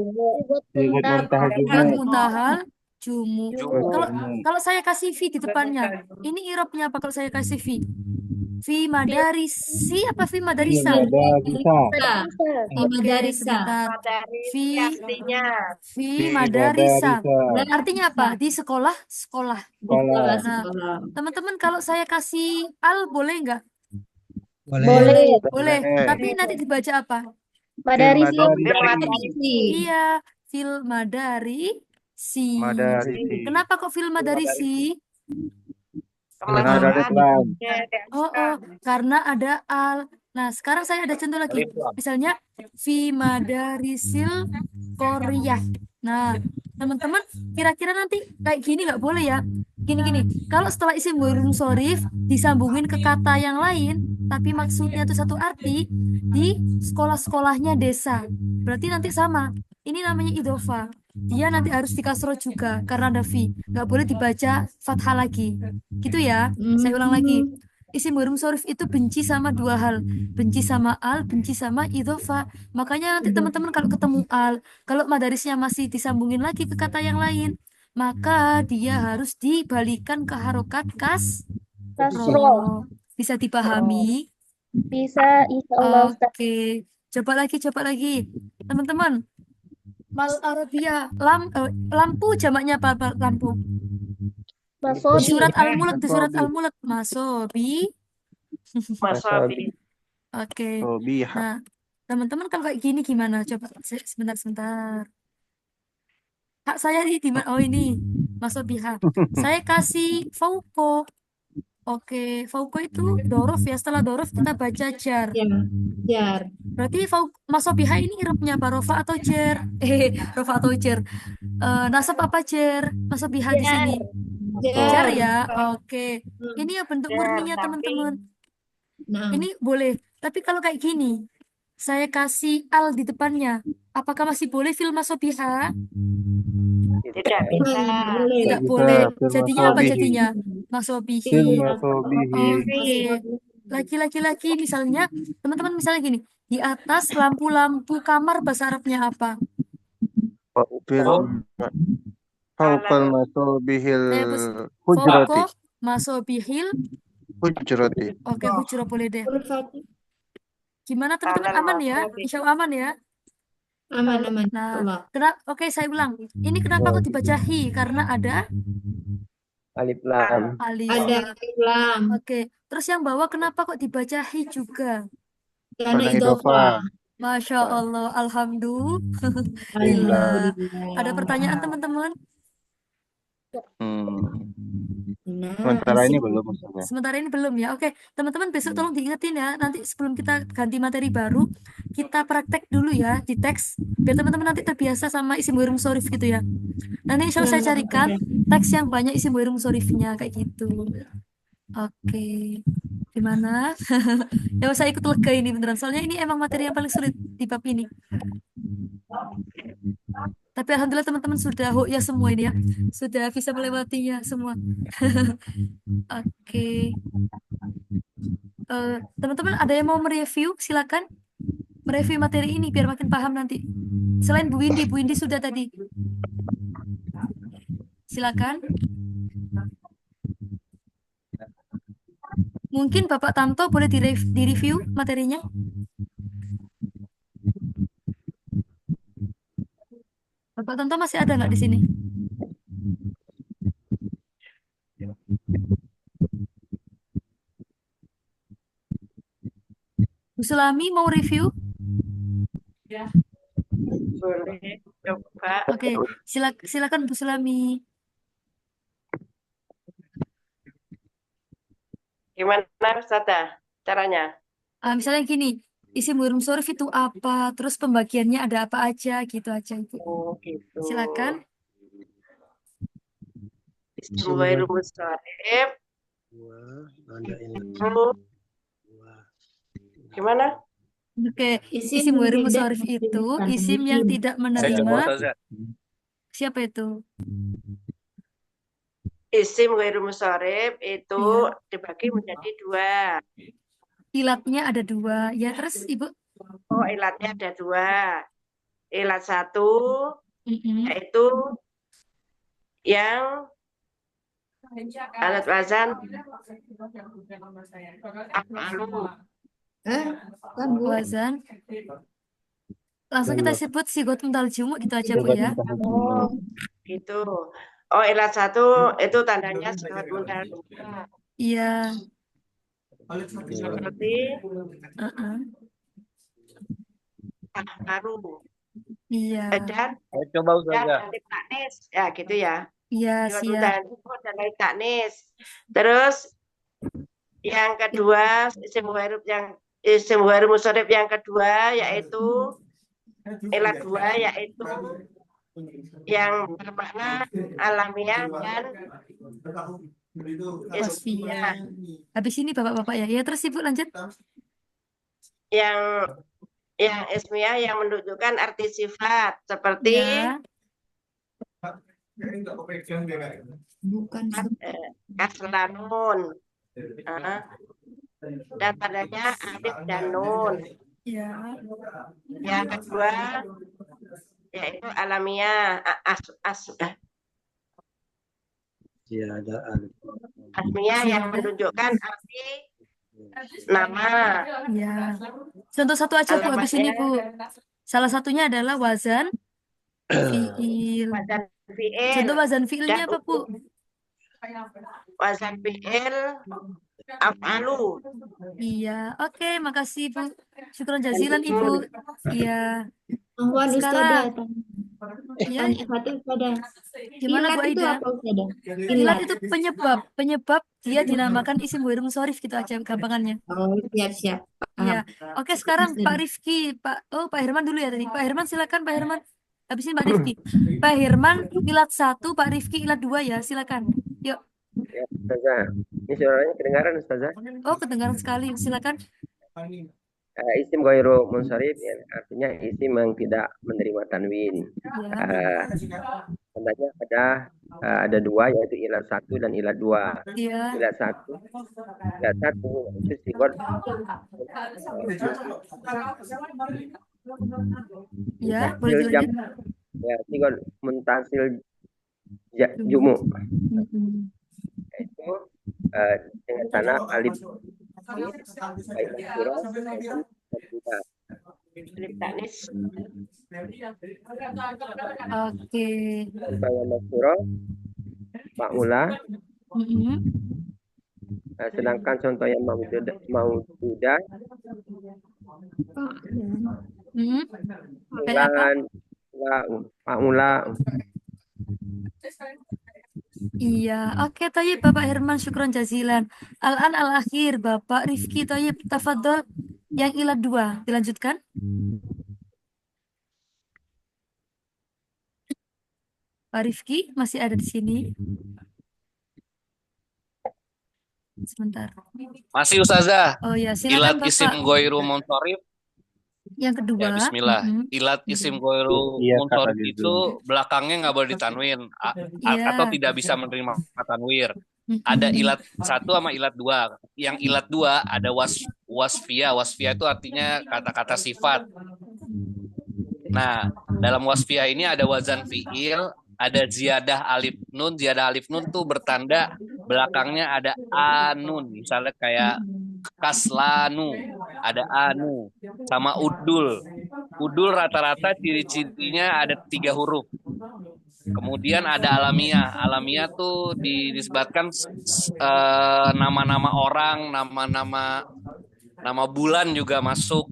Ilat muntahal jumu. Kalau saya kasih fi di depannya, ini irobnya apa kalau saya kasih fi? Fi madarisi apa fi madarisa? Madarisa. Fi madarisa. Artinya apa? Di sekolah. Nah, teman-teman, kalau saya kasih al boleh nggak? Boleh. Tapi nanti dibaca apa? Madarisi. Iya, fil madarisi. Kenapa kok fil madarisi? Karena ada al. Nah, sekarang saya ada contoh lagi. Misalnya fi madarisil Korea. Nah, teman-teman, kira-kira nanti kayak gini nggak boleh ya? Gini-gini. Kalau setelah isim ghairu munsharif disambungin ke kata yang lain, tapi maksudnya itu satu arti, di sekolah-sekolahnya desa. Berarti nanti sama. Ini namanya idhofah. Dia nanti harus dikasroh juga karena ada fi. Nggak boleh dibaca fathah lagi. Gitu ya. Saya ulang lagi. Isim ghairu munsharif itu benci sama 2 hal. Benci sama al, benci sama idhofah. Makanya nanti teman-teman kalau ketemu al, kalau madarisnya masih disambungin lagi ke kata yang lain, maka dia harus dibalikan ke harokat kasroh. Bisa dipahami? Bisa, insya Allah Ustaz. Oke. Coba lagi. Teman-teman, mal Arabia, lampu jamaknya apa lampu? Masobi. Surat Al-Mulk, masobi. Oke. Nah, teman-teman kalau kayak gini gimana? Coba sebentar. Hak saya nih di mana? Oh, ini masobiha. Saya kasih fauko. Oke, fauqa itu dorof ya. Setelah dorof kita baca jar. Ya, jar. Berarti masobiha ini irupnya apa? Rofa atau jar? Rofa atau jar? Nasab apa jar? Masobiha di Jar, sini. Jar Jar. ya. Oke. Hmm. Ini ya bentuk jar, murninya tapi teman-teman. Nah, Ini boleh. Tapi kalau kayak gini, saya kasih al di depannya. Apakah masih boleh fil masobiha? tidak bisa. boleh. Tidak bisa boleh. fil Jadinya apa masobihi. jadinya? Fil Masobihi. masobihi. Oke. Laki-laki misalnya, teman-teman misalnya gini, di atas lampu-lampu kamar bahasa Arabnya apa? Fil fawqal masobihil hujrati. Fauqo masobihil. Hujrati. Oke, hujrah boleh deh. Al-Fatih. Gimana teman-teman, aman ya? Insya Allah aman ya. Aman, aman. Nah, Allah. oke, saya ulang. Ini kenapa kok dibaca hi? Karena ada Alif lam. alif. Ada lam. Oke, terus yang bawah kenapa kok dibaca hi juga? Karena Karena idhofah. Masya Allah, alhamdulillah. Alhamdulillah. Ada pertanyaan teman-teman? Nah, Sementara ini isim. belum Ustazah. Sementara ini belum ya. Oke, teman-teman besok tolong diingetin ya. Nanti sebelum kita ganti materi baru, kita praktek dulu ya di teks. Biar teman-teman nanti terbiasa sama isim ghairul munsharif gitu ya. Nanti insya Allah saya carikan teks yang banyak isim ghairul munsharifnya kayak gitu. Oke, gimana? Ya saya ikut lega ini beneran. Soalnya ini emang materi yang paling sulit di bab ini. Tapi alhamdulillah teman-teman sudah ya semua ini ya. Sudah bisa melewatinya semua. Oke. Teman-teman ada yang mau mereview? Silakan mereview materi ini biar makin paham nanti. Selain Bu Windy sudah tadi. Silakan. Mungkin Bapak Tanto boleh direview materinya? Bapak Tanto masih ada nggak di sini? Bu Sulami mau review? Boleh coba. Oke, silakan Bu Sulami. Gimana Ustazah caranya? Misalnya gini, isim ghairul munsharif itu apa? Terus pembagiannya ada apa aja? Gitu aja Ibu. Oh, gitu. Silakan. Isim ghairul munsharif. Gimana? Oke, Isim isim ghairul tidak munsharif itu menerima isim yang tanwin. tidak Saya menerima. coba Ustazah. Siapa itu? Isim ghairul munsharif itu Iya. dibagi menjadi dua. Ilatnya ada dua. Ya, terus Ibu? Oh, ilatnya ada dua. Ilat satu Mm-mm. yaitu yang alat wazan af'alu. Kan Bu? Wazan. Langsung kita sebut sigot mental jumuk gitu aja Bu ya. Oh, gitu. Oh, ilat satu itu tandanya sigot mundal. Iya. Seperti Uh-uh. af'alu. Iya. Dan Saya coba Ustazah. alif taknis. Ya, gitu ya. Iya, Sigot siap. mundal jumuk dan alif taknis. Terus yang kedua isim ghairul munsharif yang kedua yaitu ilat dua yaitu yang bermakna alamiah dan Wasfiyah. Habis ini Bapak-bapak ya. Ya, terus Ibu lanjut. yang ismiyah yang menunjukkan arti sifat seperti Ya. Bukan kaslanun. Dan padanya alif dan nun. Ya. Yang kedua yaitu alamiah asmiyah yang menunjukkan arti nama. Ya. Contoh satu aja Bu habis ini Bu. Salah satunya adalah wazan fiil. Wazan fi'il Contoh wazan fiilnya apa Bu? wazan fi'il af'alu. Iya. Oke, makasih Bu. Syukron jazilan Ibu. Iya. Ahwan Sekarang Ustazah. Ya, Tanya satu Ustazah. gimana Ilat Bu itu Aida? apa Ustazah? Ilat Ilat. itu penyebab dia dinamakan isim ghairul munsharif gitu aja gampangannya. Oh, siap-siap. Iya. Paham. Oke, sekarang Pak Ustazah. Rifki, Pak Herman dulu ya tadi. Pak Herman silakan Pak Herman. Habis ini Pak Rifki. Pak Herman ilat 1, Pak Rifki ilat 2 ya, silakan. Yuk. Ya, Ustazah. Ini suaranya kedengaran, Ustazah? Oh, kedengaran sekali. Silakan. Isim ghairu munsharif ya, artinya isim yang tidak menerima tanwin. Ya. Tandanya ada dua, yaitu ilat 1 dan ilat 2. Iya. Ilat 1 itu sigot Ya, boleh dilanjut. ya, sigot muntasil jumu. Itu dengan tanah alif Alif taknis. Oke. Contohnya maksuro ma'ula. Sedangkan contohnya maujuda Kayak apa? ma'ula. Iya, oke Toyib Bapak Herman, syukron jazilan. Al-an al-akhir Bapak Rifki Toyib, tafadhol. Yang ilat 2, dilanjutkan. Pak Rifki masih ada di sini. Sebentar. Masih Ustazah. Oh ya, Ilat silakan isim Bapak. ghairu munsharif. Yang kedua. Ya, bismillah. Ilat isim ghairu munsharif itu belakangnya nggak boleh ditanwin atau tidak bisa menerima tanwir. Ada ilat 1 sama ilat 2. Yang ilat 2 ada wasfiyah. Wasfiyah itu artinya kata-kata sifat. Nah, dalam wasfiyah ini ada wazan fi'il, ada ziyadah alif nun. Ziyadah alif nun tuh bertanda belakangnya ada anun. Misalnya kayak kaslanu, ada anu. Sama udul. Udul rata-rata ciri-cirinya ada 3 huruf. Kemudian ada alamiah. Alamiah tuh disebutkan nama-nama orang, nama bulan juga masuk.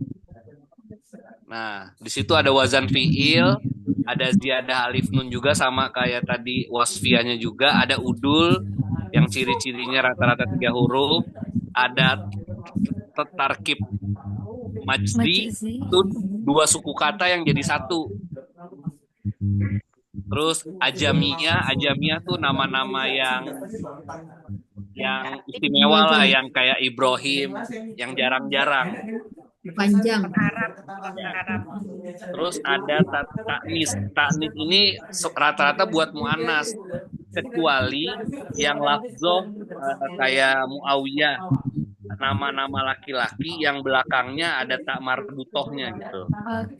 Nah, di situ ada wazan fi'il, ada ziyadah alif nun juga sama kayak tadi wasfiyahnya juga, ada udul yang ciri-cirinya rata-rata 3 huruf, ada tarkib majzi itu 2 suku kata yang jadi 1. Terus ajamiyah tuh nama-nama yang istimewa lah, yang kayak Ibrahim, yang jarang-jarang. Panjang. Arab. Terus ada taknis. Taknis ini rata-rata buat mu'annas, kecuali yang lafzoh kayak Muawiyah, nama-nama laki-laki yang belakangnya ada tak marbutohnya gitu.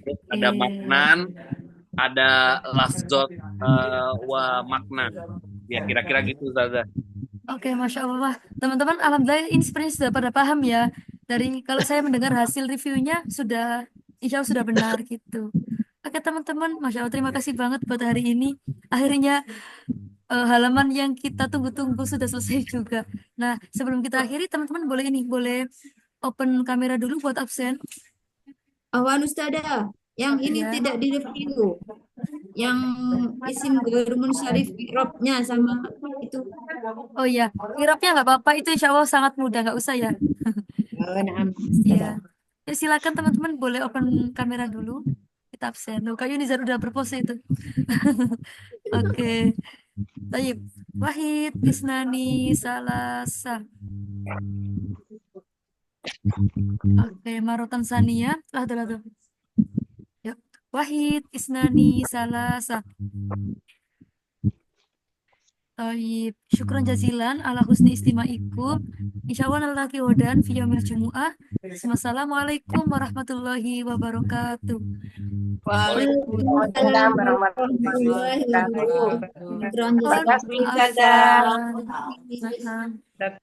Terus ada maknan, ada lafzot wa makna. Ya kira-kira gitu Zaza. Oke, Masya Allah. Teman-teman, alhamdulillah ini sebenarnya sudah pada paham ya. Dari kalau saya mendengar hasil reviewnya insya Allah sudah benar gitu. Oke teman-teman, Masya Allah terima kasih banget buat hari ini. Akhirnya halaman yang kita tunggu-tunggu sudah selesai juga. Nah, sebelum kita akhiri, teman-teman boleh open kamera dulu buat absen. Awan Ustazah, yang ini tidak direview. Yang isim ghairu munsharif i'rabnya sama itu. Oh iya, i'rabnya nggak apa-apa, itu insya Allah sangat mudah, nggak usah ya. Iya. Ya, silakan teman-teman boleh open kamera dulu. Kita absen. Loh, Kak Yunizar udah berpose itu. Oke. Tayyib. Wahid, Isnani, Salasa. Oke, Marotan Sania. Tuh. Yuk. Wahid, Isnani, Salasa. Tayyib. Syukran jazilan ala husni istima'ikum. Insyaallah nalaki wadan fi yaumil jumu'ah. Wassalamualaikum warahmatullahi wabarakatuh. Waalaikumsalam warahmatullahi wabarakatuh. Terima kasih Ustazah.